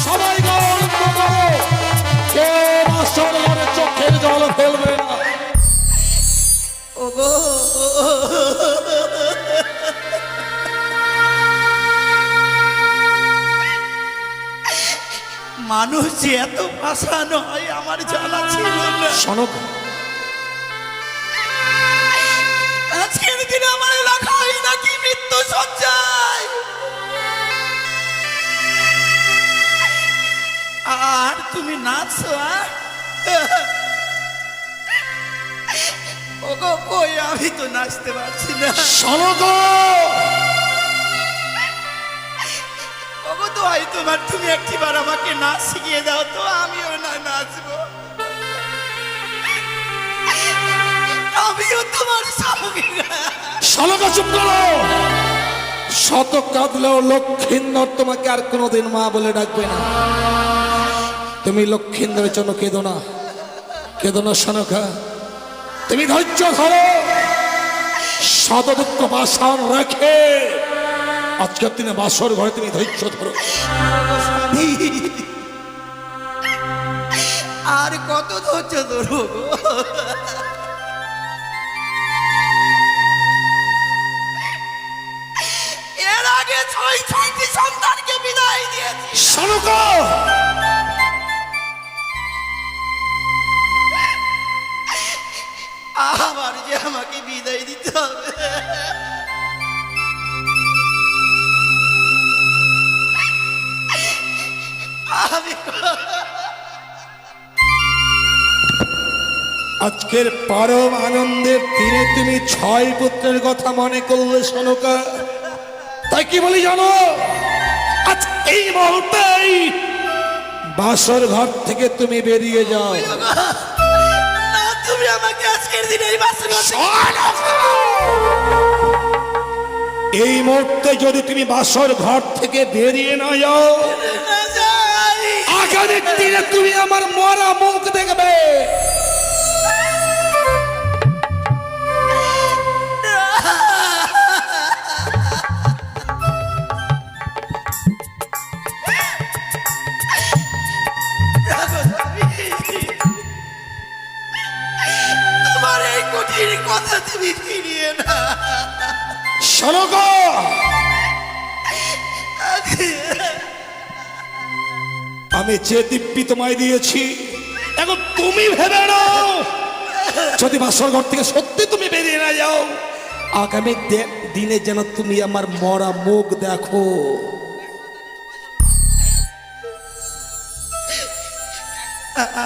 সবাই গাও, আনন্দ করো, কেউ বাসর ঘরে চোখের জল ফেলবে না। ওগো মানুষ যে এত পাষাণ হয় আমার জানা ছিল না। সনক আজকের দিনে আমার এলাকায় নাকি মৃত্যু সজ্জায়, আর তুমি নাচছো? ওগো কই, আমি তো নাচতে পারছি না। সনক ওগো তো ভাই তোমার, তুমি একটিবার আমাকে নাচ শিখিয়ে দাও তো, আমিও না নাচবো, আমিও তোমার সঙ্গে। সনক চুপ করো। শত কাঁদলেও লক্ষ্মীন্দর তোমাকে আর কোনোদিন মা বলে ডাকবে না। তুমি লক্ষ্মীন্দরের জন্য কেঁদো না, কেঁদো না সনকা, তুমি ধৈর্য ধরো, শত দুঃখ বাসন রেখে আজকের দিনে বাসর ঘরে তুমি ধৈর্য ধরো। আর কত ধৈর্য ধরবো? এর আগে ছয়টি সন্তানকে বিদায় দিয়েছি। সনকা আবার যে আমাকে বিদায় দিতে হবে, আমি আজকের পরম আনন্দের দিনে তুমি 6 পুত্রের কথা মনে করলে সনকা, তাই কি বলি জানো, আজ এই মুহূর্তেই বাসর ঘর থেকে তুমি বেরিয়ে যাও। না, তুমি আমাকে আজকের দিনে এই বাসর ঘর থেকে এই মুহূর্তে যদি তুমি বাসর ঘর থেকে বেরিয়ে না যাও, না যাই। আগামী দিনে তুমি আমার মরা মুখ দেখবে। তোমার শোনো গো, আমি যে দিব্যি তোমায় দিয়েছি এখন তুমি ভেবে নাও, যদি বাসর ঘর থেকে সত্যি তুমি বেরিয়ে না যাও, আগামী দিনে যেন তুমি আমার মরা মুখ দেখো।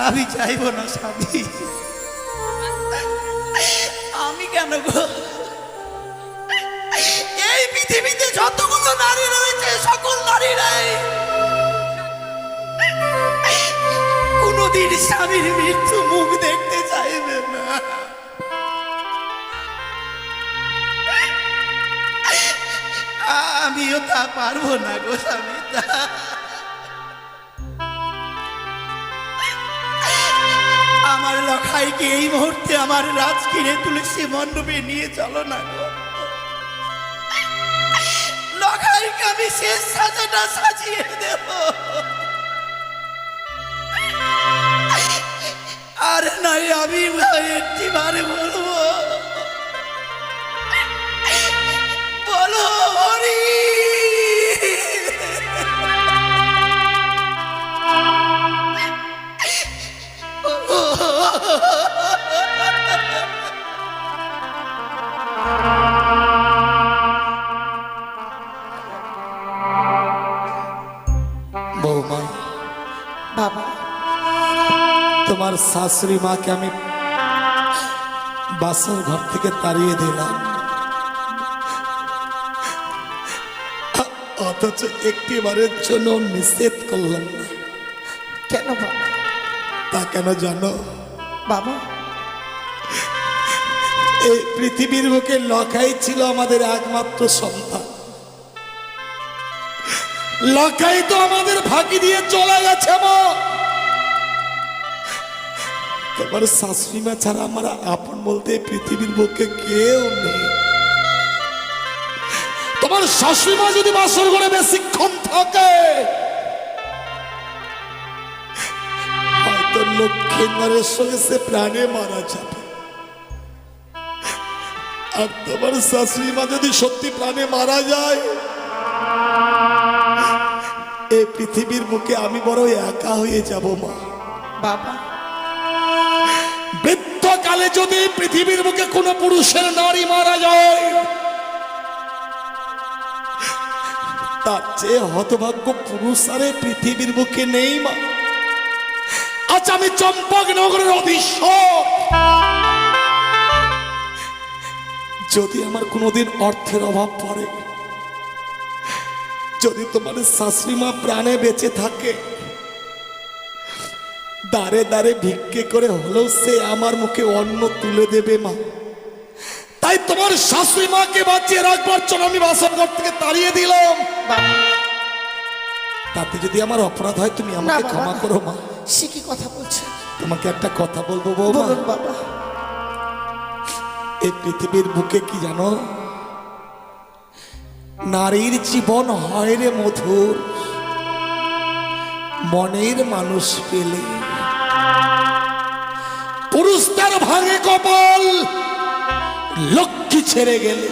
আমি চাইবো না স্বামী, আমি কেন গো? এই পৃথিবীতে যতগুলো নারী রয়েছে সকল নারীরাই কোনদিন স্বামীর মৃত্যু মুখ দেখতে চাইবে না। আমিও তা পারবো না গো স্বামী। আমার লখাইকে এই মুহূর্তে আমার রাজগিরে তুলসী মণ্ডপে নিয়ে চলো না গো। লখাইকে আমি শেষ সাজাটা সাজিয়ে দেব। আর নাই আমি একটি বারে বলবো, বলো হরি। বৌমা, বাবা, তোমার শাশুড়ি মাকে আমি বাসর ঘর থেকে তাড়িয়ে দিলাম, অথচ একটিবারের জন্য নিষেধ করলাম না। কেন বাবা? তা কেন জানো? বাবা, এই পৃথিবীর বুকে লখাই ছিল আমাদের একমাত্র সন্তান। লখাই তো আমাদের ফাঁকি দিয়ে চলে গেছে মা। তোমার শাশুড়ি মা ছাড়া আমার আপন বলতে পৃথিবীর বুকে কেউ নেই। তোমার শাশুড়ি মা যদি বাসর ঘরে বেশিক্ষণ থাকে, হয়তো লক্ষ্মীনারের সঙ্গে সে প্রাণে মারা যাবে। আর তোমার শাশুড়ি মা যদি সত্যি প্রাণে মারা যায়, এই পৃথিবীর বুকে আমি বড় একা হয়ে যাব মা। বাবা, বৃদ্ধকালে যদি পৃথিবীর বুকে কোনো পুরুষের নারী মারা যায়, তার চেয়ে হতভাগ্য পুরুষ আরে পৃথিবীর বুকে নেই মা। আজ আমি চম্পক নগরের অধীশ্বর, যদি আমার কোনোদিন অর্থের অভাব পড়ে, যদি তোমার শাশুড়ি মা প্রাণে বেঁচে থাকে, দাঁড়ে দাঁড়ে ভিক্ষে করে হলেও সে আমার মুখে অন্ন তুলে দেবে মা। তাই তোমার শাশুড়ি মাকে বাঁচিয়ে রাখবার জন্য আমি বাসর ঘর থেকে তাড়িয়ে দিলাম। তাতে যদি আমার অপরাধ হয় তুমি আমাকে ক্ষমা করো মা। সে কি কথা বলছে? তোমাকে একটা কথা বলবো বৌমা। বলুন বাবা। এই পৃথিবীর বুকে কি জানো, নারীর জীবন হয় রে মধুর মনের মানুষ পেলে। পুরুষদের ভাঙে কপাল লক্ষ্মী ছেড়ে গেলে।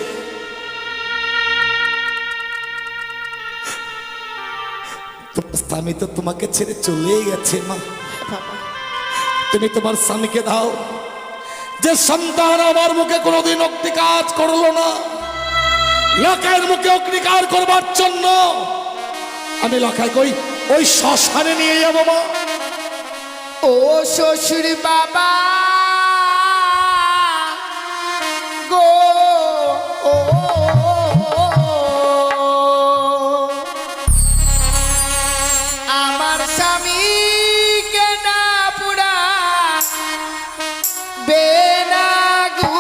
স্বামী তো তোমাকে ছেড়ে চলেই গেছে মা। তুমি তোমার স্বামীকে দাও, যে সন্তান আমার মুখে কোনোদিন অগ্নিকাজ করলো না, লখাইয়ের মুখে অগ্নিকার করবার জন্য আমি লখাইকে ওই শ্মশানে নিয়ে যাবো মা। ও শ্বশুর বাবা গো, ও আমার স্বামী কেনা পুরা বেনাগুনি।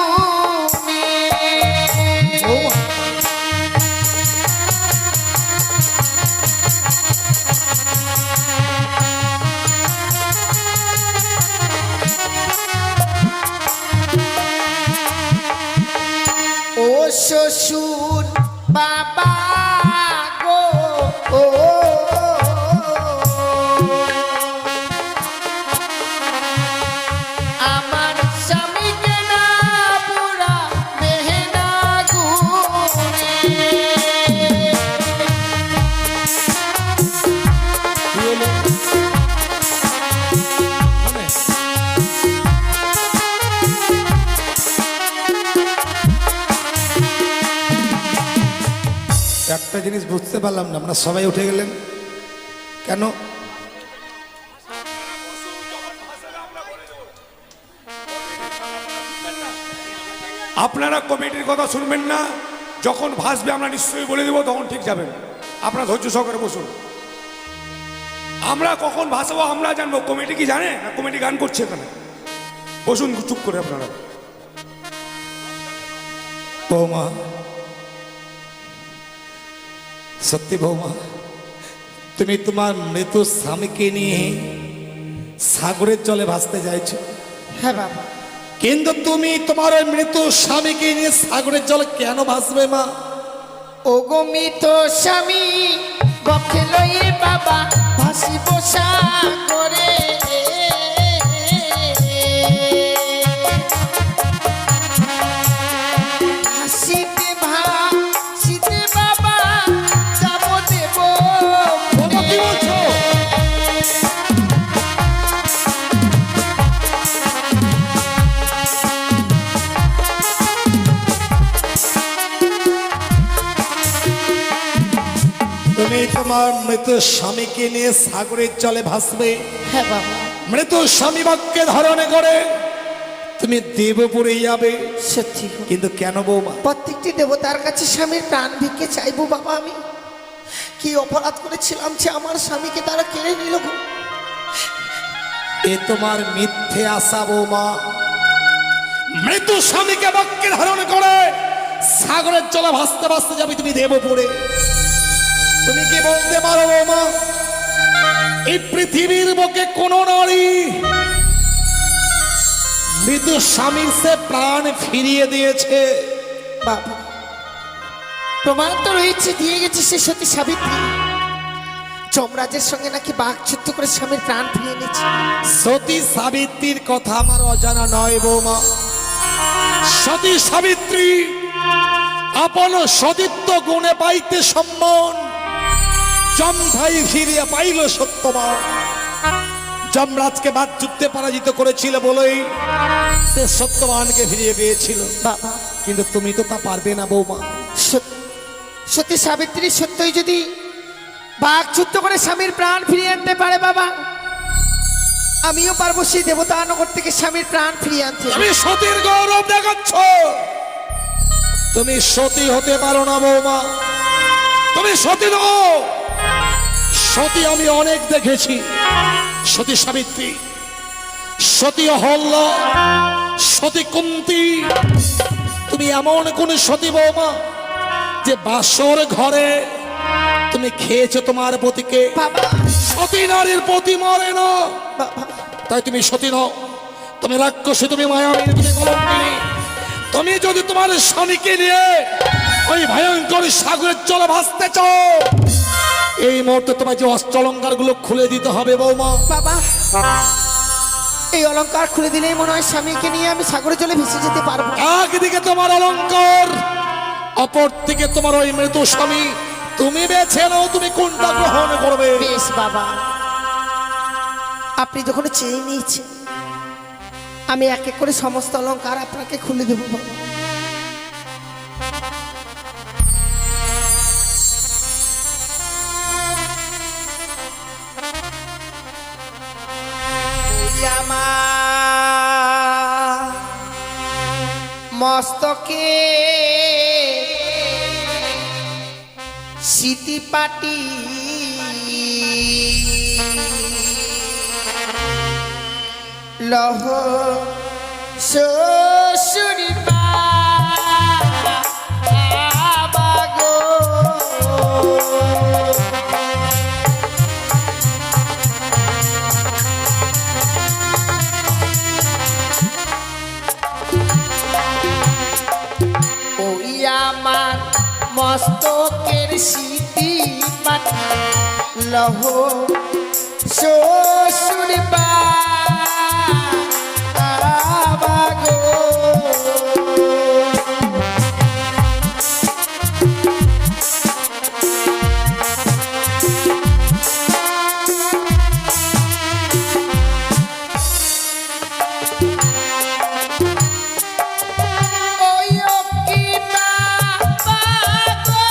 একটা জিনিস বুঝতে পারলাম না, আপনারা সবাই উঠে গেলেন কেন? আপনারা কমিটির কথা শুনবেন না, যখন ভাসবে আমরা নিশ্চয়ই বলে দেবো, তখন ঠিক যাবেন। আপনারা ধৈর্য সহকারে বসুন। আমরা কখন ভাসাবো আমরা জানবো, কমিটি কি জানে না? কমিটি গান করছে এখানে। বসুন চুপ করে আপনারা। বৌমা, সত্যি বৌমা, তুমি তোমার মৃত স্বামীকে নিয়ে সাগরের জলে ভাসতে চাইছো? হ্যাঁ বাবা। কিন্তু তুমি তোমার ওই মৃত স্বামীকে নিয়ে সাগরের জলে কেন ভাসবে মা? ও গো মৃত স্বামী বক্ষে লয়ে বাবা ভাসিব সাগরে, ভাসিতে ভাসিতে বাবা যাব দেব। বৌমা, কি বলছো? তুমি তোমার মৃত স্বামীকে নিয়ে সাগরের জলে ভাসবে? হ্যাঁ বাবা। মৃত স্বামী বাক্যে ধারণে করে তুমি দেবপুরে যাবে? সত্যি গো। কিন্তু কেন বৌমা? প্রত্যেকটি দেবতার কাছে স্বামীর প্রাণ ভিক্ষে চাইবো বাবা। আমি কি অপরাধ করেছিলাম যে আমার স্বামীকে তারা কেড়ে নিল গো? এ তোমার মিথ্যে আশা বৌমা। মৃত স্বামীকে বাক্যে ধারণ করে সাগরের জলে ভাসতে ভাসতে যাবে তুমি দেবপুরে। তুমি কি বলতে পারো বৌমা, এই পৃথিবীর বুকে কোন নারী মৃত স্বামীর সে প্রাণ ফিরিয়ে দিয়েছে? বাবা, প্রমাণ তো রয়েছে, দিয়ে গেছে সে সতী সাবিত্রী। যমরাজের সঙ্গে নাকি বাঘ যুদ্ধ করে স্বামীর প্রাণ ফিরিয়ে নিয়েছে। সতী সাবিত্রীর কথা আমার অজানা নয় বৌমা। সতী সাবিত্রী আপন সতীত্ব গুণে পাইতে সম্মান, যমভাই ফিরিয়া পাইল সত্যবান। যমরাজকে বাদ যুদ্ধে পরাজিত করেছিল বলেই সে সত্যবানকে ফিরিয়ে পেয়েছিল। বাবা, কিন্তু তুমি তো তা পারবে না বৌমা। সতী সাবিত্রী সত্যই যদি বাঘ যুদ্ধ করে স্বামীর প্রাণ ফিরিয়ে আনতে পারে বাবা, আমিও পারবো সেই দেবতানগর থেকে স্বামীর প্রাণ ফিরিয়ে আনতে। তুমি সতীর গৌরব দেখাচ্ছ, তুমি সতী হতে পারো না বৌমা। তুমি সতী নও। সতী আমি অনেক দেখেছি, সতী সাবিত্রী, সতী অহল্যা, সতী কুন্তী। তুমি এমন কোন সতী বৌমা যে বাসর ঘরে তুমি খেয়েছো তোমার পতিকে? বাবা, সতী নারীর পতি মরে না, বাবা, তাই তুমি সতী নও। তুমি রাক্ষসী, তুমি মায়াবিনী, তুমি কলঙ্কিনী। তুমি যদি তোমার স্বামীকে নিয়ে ওই ভয়ঙ্কর সাগরের জলে ভাসতে চাও, এই মুহূর্তে তোমার যে অস্ত্রলঙ্কার গুলো খুলে দিতে হবে বৌমা। বাবা, এই অলংকার খুলে দিলেই মনে হয় স্বামীকে নিয়ে আমি সাগরের জলে ভেসে যেতে পারবো। একদিকে তোমার অলংকার, অপর দিকে তোমার ওই মৃত স্বামী। তুমি বেছে নাও তুমি কোনটা গ্রহণ করবে। বেশ বাবা, আপনি যখন চেয়ে নিয়েছেন, আমি এক এক করে সমস্ত অলংকার আপনাকে খুলে দেবো বাবা। মস্তকে সিটি পাটি লহ শ্বশুরি বাগো, ওই আমার মস্তকের সিটি পাটি লহ শ্বশুরি বাগো। ওই কি বাবা গো,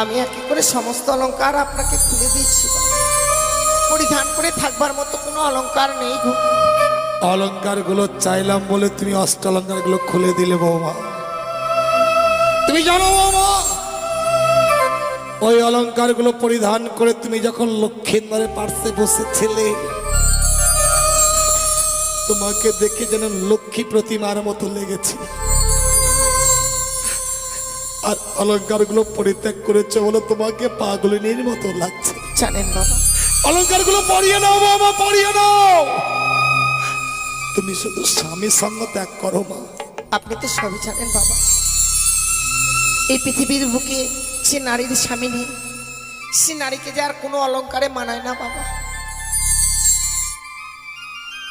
আমি একে করে সমস্ত অলংকার আপনাকে খুলে দিচ্ছি বাবা। পরিধান করে থাকবার মতো কোনো অলংকার নেই গো। অলংকার গুলো চাইলাম বলে তুমি অষ্ট অলংকার গুলো খুলে দিলে বৌমা। তুমি জানো বৌমা, ওই অলংকার গুলো পরিধান করে তুমি যখন লক্ষ্মীন্দরের পার্শ্বে বসেছিলে, তোমাকে দেখে যেন লক্ষ্মী প্রতিমার মতো লেগেছে। আর অলংকার গুলো পরিত্যাগ করেছে বলে তোমাকে পাগলিনীর মতো লাগছে। জানেন বাবা, অলংকার গুলো পরিয়ে নাও বাবা, পরিয়ে নাও। তুমি শুধু স্বামীর সঙ্গ ত্যাগ করো মা। আপনি তো সবই জানেন বাবা, এই পৃথিবীর বুকে সে নারীর স্বামী নেই, সে নারীকে যে আর কোনো অলংকারে মানায় না বাবা।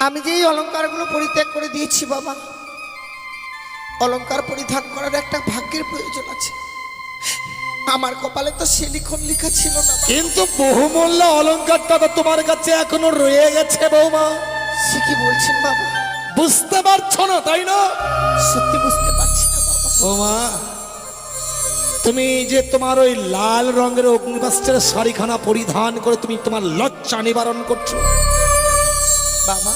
আমি যে এই অলংকারগুলো পরিত্যাগ করে দিয়েছি বাবা, অলংকার পরিধান করার একটা ভাগ্যের প্রয়োজন আছে। আমার কপালে তো সে লিখন লেখা ছিল না বাবা। কিন্তু বহুমূল্য অলংকারটা তো তোমার কাছে এখনো রয়ে গেছে বৌমা। সে কি বলছেন বাবা? বুঝতে পারছো না তাই না? সত্যি বুঝতে পারছি না বাবা। বৌমা, তুমি যে তোমার ওই লাল রঙের অগ্নিবস্ত্রের শাড়িখানা পরিধান করে তুমি তোমার লজ্জা নিবারণ করছো, বাবা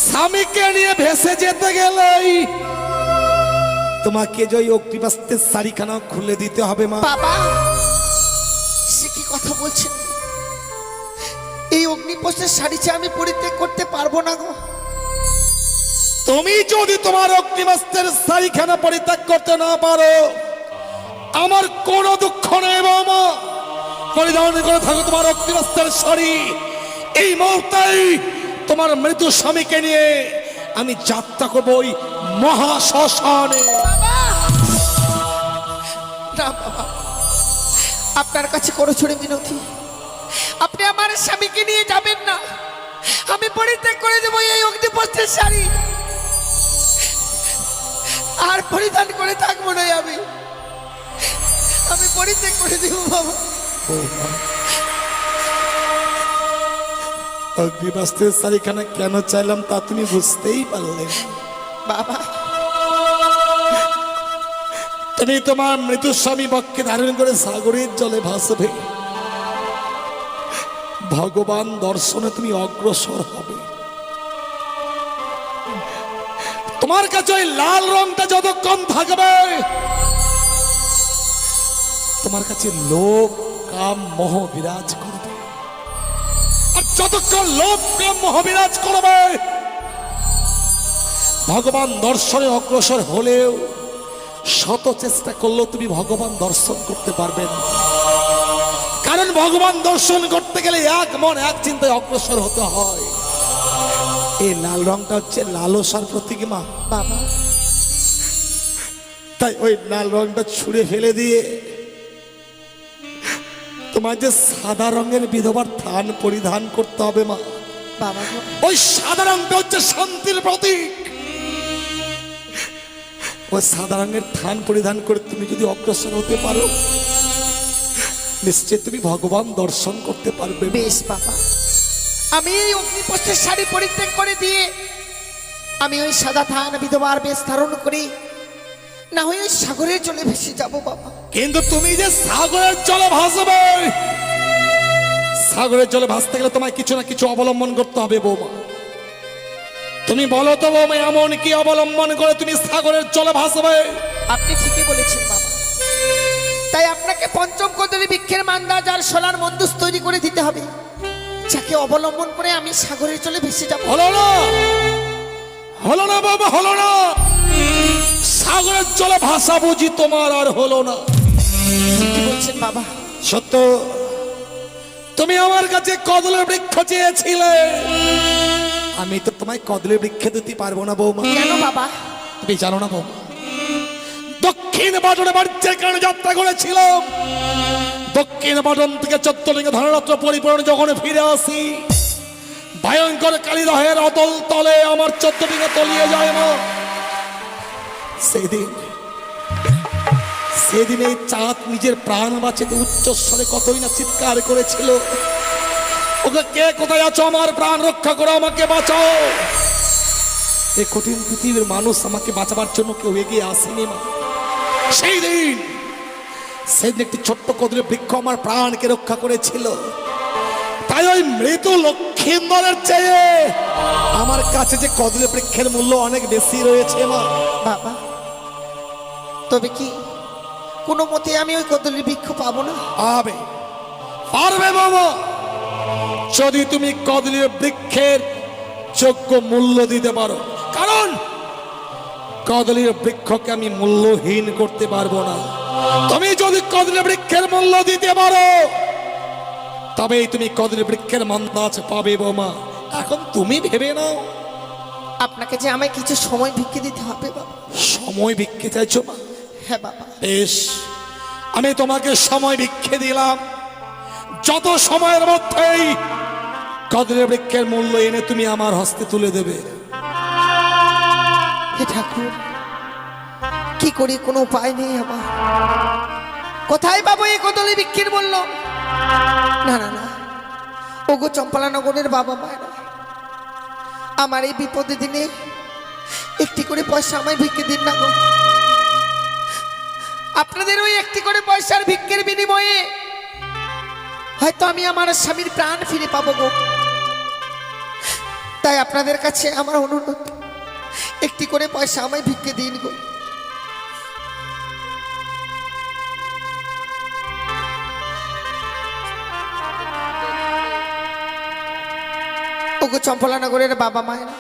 স্বামীকে নিয়ে ভেসে যেতে গেলেই তোমাকে যে ওই অগ্নিবস্ত্রের শাড়িখানা খুলে দিতে হবে মা। বাবা সে কি কথা বলছেন? এই অগ্নিপোষের শাড়ি চেয়ে আমি পরিত্যাগ করতে পারবো না গো। তুমি যদি তোমার অগ্নিবস্ত্রের শাড়িখানা পরিত্যাগ করতে না পারো, আমার কোনো দুঃখ নেই বৌমা। পরিধান করে থাকো তোমার অগ্নিবস্ত্রের শাড়ি। এই মুহূর্তেই তোমার মৃত স্বামীকে নিয়ে আমি যাত্রা করবো ওই মহাশ্মশানে। না বাবা, আপনার কাছে করো ছড়ে মিনতি, আপনি আমার স্বামীকে নিয়ে যাবেন না। আমি পরিত্যাগ করে দেবো এই অগ্নিপোষের শাড়ি, আর পরিধান করে থাকবো না। আমি পরিত্যাগ করে দেবো বাবা। অগ্নিবস্ত্রের শাড়িখানা কেন চাইলাম তা তুমি বুঝতেই পারলে বাবা। তুমি তোমার মৃত স্বামী বক্ষে ধারণ করে সাগরের জলে ভাসবে, ভগবান দর্শনে তুমি অগ্রসর হবে। তোমার কাছে ওই লাল রংটা যতক্ষণ থাকবে, তোমার কাছে লোভ কাম মোহ বিরাজ করবে। আর যতক্ষণ লোভ কাম মোহ বিরাজ করবে, ভগবান দর্শনে অগ্রসর হলেও শত চেষ্টা করলেও তুমি ভগবান দর্শন করতে পারবে না। কারণ ভগবান দর্শন করতে গেলে এক মন এক চিন্তায় অগ্রসর হতে হয়। এই লাল রংটা হচ্ছে লালসার প্রতীক মা। বাবা তাই ওই লাল রংটা ছুঁড়ে ফেলে দিয়ে তোমার যে সাদা রঙের বিধবার থান পরিধান করতে হবে মা। বাবা গো, ওই সাদা রংটা হচ্ছে শান্তির প্রতীক। ওই সাদা রঙের থান পরিধান করে তুমি যদি অগ্রসর হতে পারো, নিশ্চয় তুমি ভগবান দর্শন করতে পারবে। বেশ বাবা, আমি এই অগ্নিপোষের শাড়ি পরিত্যাগ করে দিয়ে আমি ওই সাদা থান বিধবার বেশ ধারণ করি, না হয় ওই সাগরের জলে ভেসে যাব বাবা। কিন্তু তুমি যে সাগরের জলে ভাসবে, সাগরের জলে ভাসতে গেলে তোমায় কিছু না কিছু অবলম্বন করতে হবে বৌমা। তুমি বলো তো বৌমা, এমন কি অবলম্বন করে তুমি সাগরের জলে ভাসবে? আপনি ঠিকই বলেছেন বাবা। তাই আপনাকে পঞ্চম কদলী বৃক্ষের মান্দা যার সোলার মন্দুস তৈরি করে দিতে হবে, যাকে অবলম্বন করে আমি সাগরের জলে ভেসে যাব। হলো না, হলো না বাবা, হলো না। সাগরের জলে ভাসা বুঝি তোমার আর হলো না। কি বলছেন বাবা? সত্য, তুমি আমার কাছে কদলের বৃক্ষ চেয়েছিলে, আমি তো তোমায় কদলের বৃক্ষ দিতে পারবো না বৌমা। কেন বাবা? তুমি জানো না বৌমা, দক্ষিণ বাটনে বাড়ির কারণে যাত্রা করেছিলাম। দক্ষিণ বাটন থেকে চত্বরলিঙ্গ ধনরত্ন পরিপূর্ণ যখন ফিরে আসি, ভয়ঙ্কর কালীদহের অতল তলে আমার 14 দিনে তলিয়ে যায় না। সেদিন এই চাঁদ নিজের প্রাণ বাঁচাতে উচ্চস্বরে কতই না চিৎকার করেছিল, ওকে কে কোথায় আছো, আমার প্রাণ রক্ষা করো, আমাকে বাঁচাও। এই কঠিন পৃথিবীর মানুষ আমাকে বাঁচাবার জন্য কেউ এগিয়ে আসেনি মা। সেই দিন সেদিন একটি ছোট্ট কদলী বৃক্ষ আমার প্রাণকে রক্ষা করেছিল। তাই ওই মৃত লক্ষিন্দরের চেয়ে আমার কাছে যে কদলী বৃক্ষের মূল্য অনেক বেশি রয়েছে মা। বাবা, তবে কি কোনো মতে আমি ওই কদলী বৃক্ষ পাবো না? পারবে বাবা, যদি তুমি কদলী বৃক্ষের যোগ্য মূল্য দিতে পারো। কারণ কদলীর বৃক্ষকে আমি মূল্যহীন করতে পারবো না। তুমি যদি কদলী বৃক্ষের মূল্য দিতে পারো তবেই তুমি কদলী বৃক্ষের মন্দাজ পাবে বৌমা। এখন তুমি ভেবে নাও। আপনাকে যে আমায় কিছু সময় ভিক্ষে দিতে হবে বাবা। সময় ভিক্ষে চাইছো মা? হ্যাঁ বাবা। বেশ, আমি তোমাকে সময় ভিক্ষে দিলাম। যত সময়ের মধ্যেই কদলী বৃক্ষের মূল্য এনে তুমি আমার হস্তে তুলে দেবে। হে ঠাকুর, কি করি, কোনো উপায় নেই আমার। কোথায় পাবো এই কদলী বৃক্ষের মূল্য? না না না, ওগো চম্পালানগরের বাবা মায়েরা, আমার এই বিপদের দিনে একটি করে পয়সা আমায় ভিক্ষে দিন না গো। আপনাদের ওই একটি করে পয়সার ভিক্ষের বিনিময়ে হয়তো আমি আমার স্বামীর প্রাণ ফিরে পাবো গো। তাই আপনাদের কাছে আমার অনুরোধ, একটি করে পয়সা আমায় ভিক্ষে দিন গো। ওগো চম্পলানগরের বাবা মায়েরা,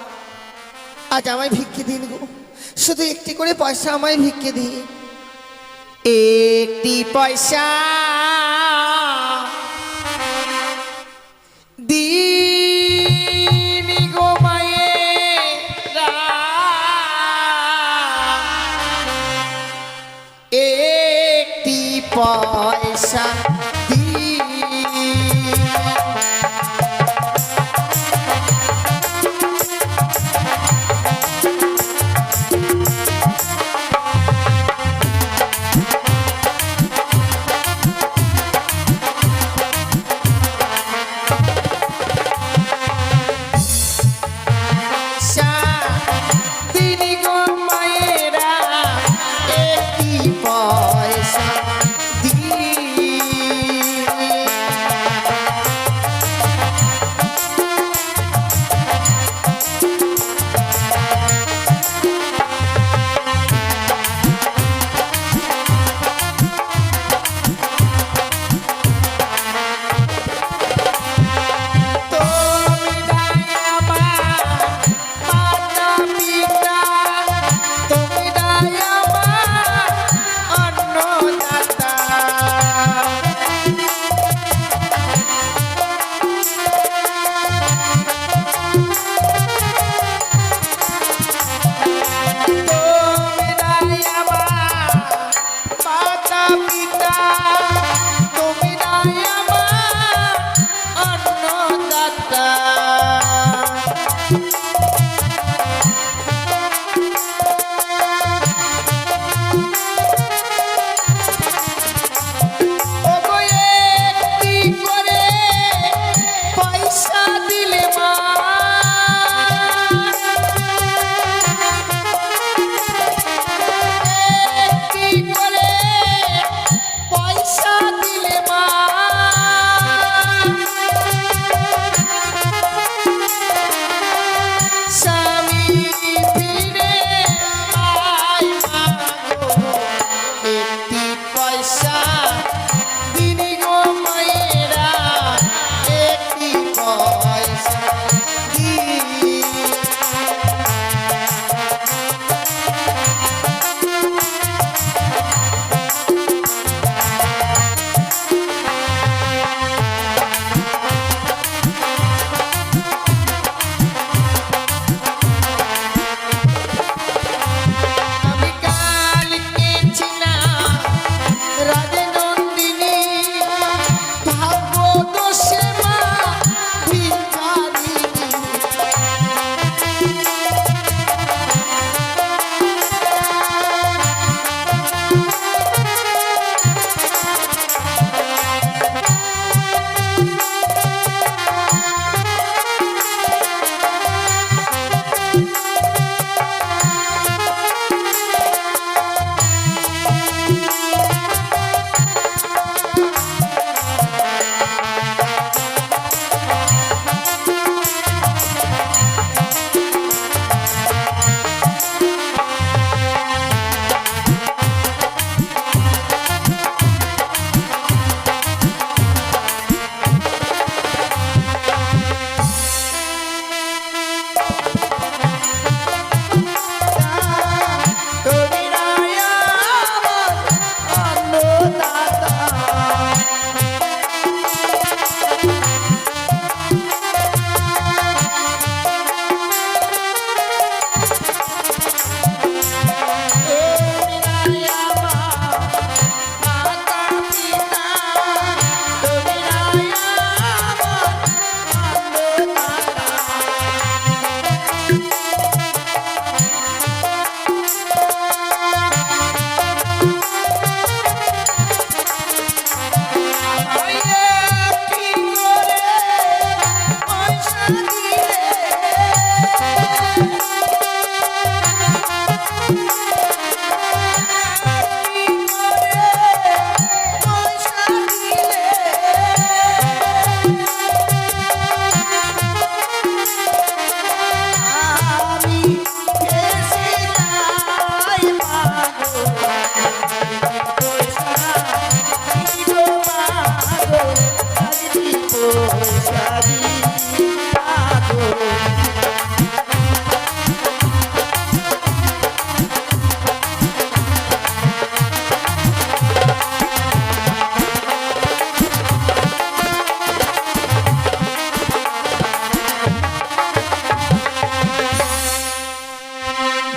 আজ আমায় ভিক্ষে দিন গো। শুধু একটি করে পয়সা আমায় ভিক্ষে দিন। একটি পয়সা দিন গো মায়েরা, একটি পয়সা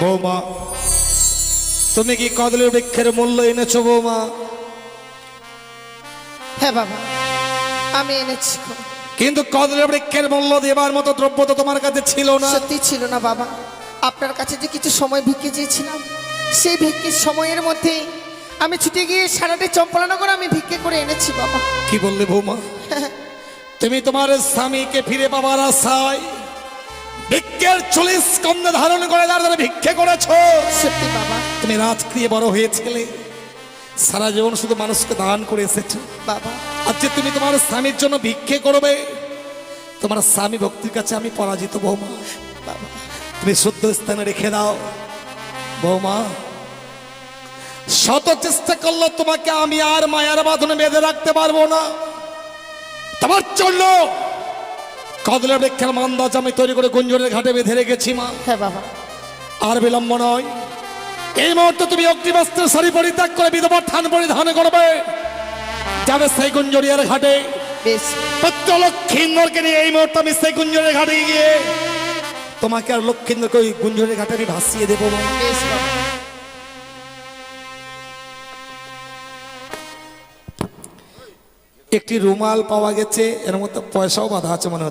বৌমা, তুমি কি কদলের বৃক্ষের মূল্য এনেছো বৌমা? হ্যাঁ বাবা, আমি এনেছি গো। কিন্তু কদলের বৃক্ষের মূল্য দেবার মতো দ্রব্য তো তোমার কাছে ছিল না। সত্যি ছিল না বাবা। আপনার কাছে যে কিছু সময় ভিক্ষে চেয়েছিলাম, সেই ভিক্ষের সময়ের মধ্যে আমি ছুটে গিয়ে সারাটি চম্পলানগর আমি ভিক্ষে করে এনেছি বাবা। কি বললে বৌমা? তুমি তোমার স্বামীকে ফিরে পাবার আশায় ভিক্ষের 40 স্কন্ধ ধারণ করে দাঁড়াতে ভিক্ষে করেছো। সত্যি বাবা। তুমি রাজক্রিয়ে বড় হয়েছিলে, সারা জীবন শুধু মানুষকে দান করে এসেছো। বাবা, আজকে তুমি তোমার স্বামীর জন্য ভিক্ষে করবে, তোমার স্বামী ভক্তির কাছে আমি পরাজিত বৌমা। বাবা, তুমি শুদ্ধ স্থানে রেখে দাও বৌমা। শত চেষ্টা করলে তোমাকে আমি আর মায়ার বাঁধনে বেঁধে রাখতে পারবো না। তোমার জন্য কদলের বৃক্ষের মান্দাজ আমি তৈরি করে গুঞ্জনের ঘাটে বেঁধে রেখেছি মা। হ্যাঁ বাবা। আর বিলম্ব নয়, এই মুহূর্তে তুমি অগ্নিবস্ত্রের শাড়ি পরিত্যাগ করে বিধবার থান পরিধান করবে, যাবে সেই গুঞ্জরিয়ার ঘাটে। বেশ। লক্ষ্মীন্দরকে নিয়ে এই মুহূর্তে আমি সেই গুঞ্জনের ঘাটে গিয়ে তোমাকে আর লক্ষ্মীন্দরকে ওই গুঞ্জনের ঘাটে আমি ভাসিয়ে দেবো মা। বেশ বাবা। একটি রুমাল পাওয়া গেছে, এর মধ্যে পয়সাও বাঁধা আছে মনে হচ্ছে।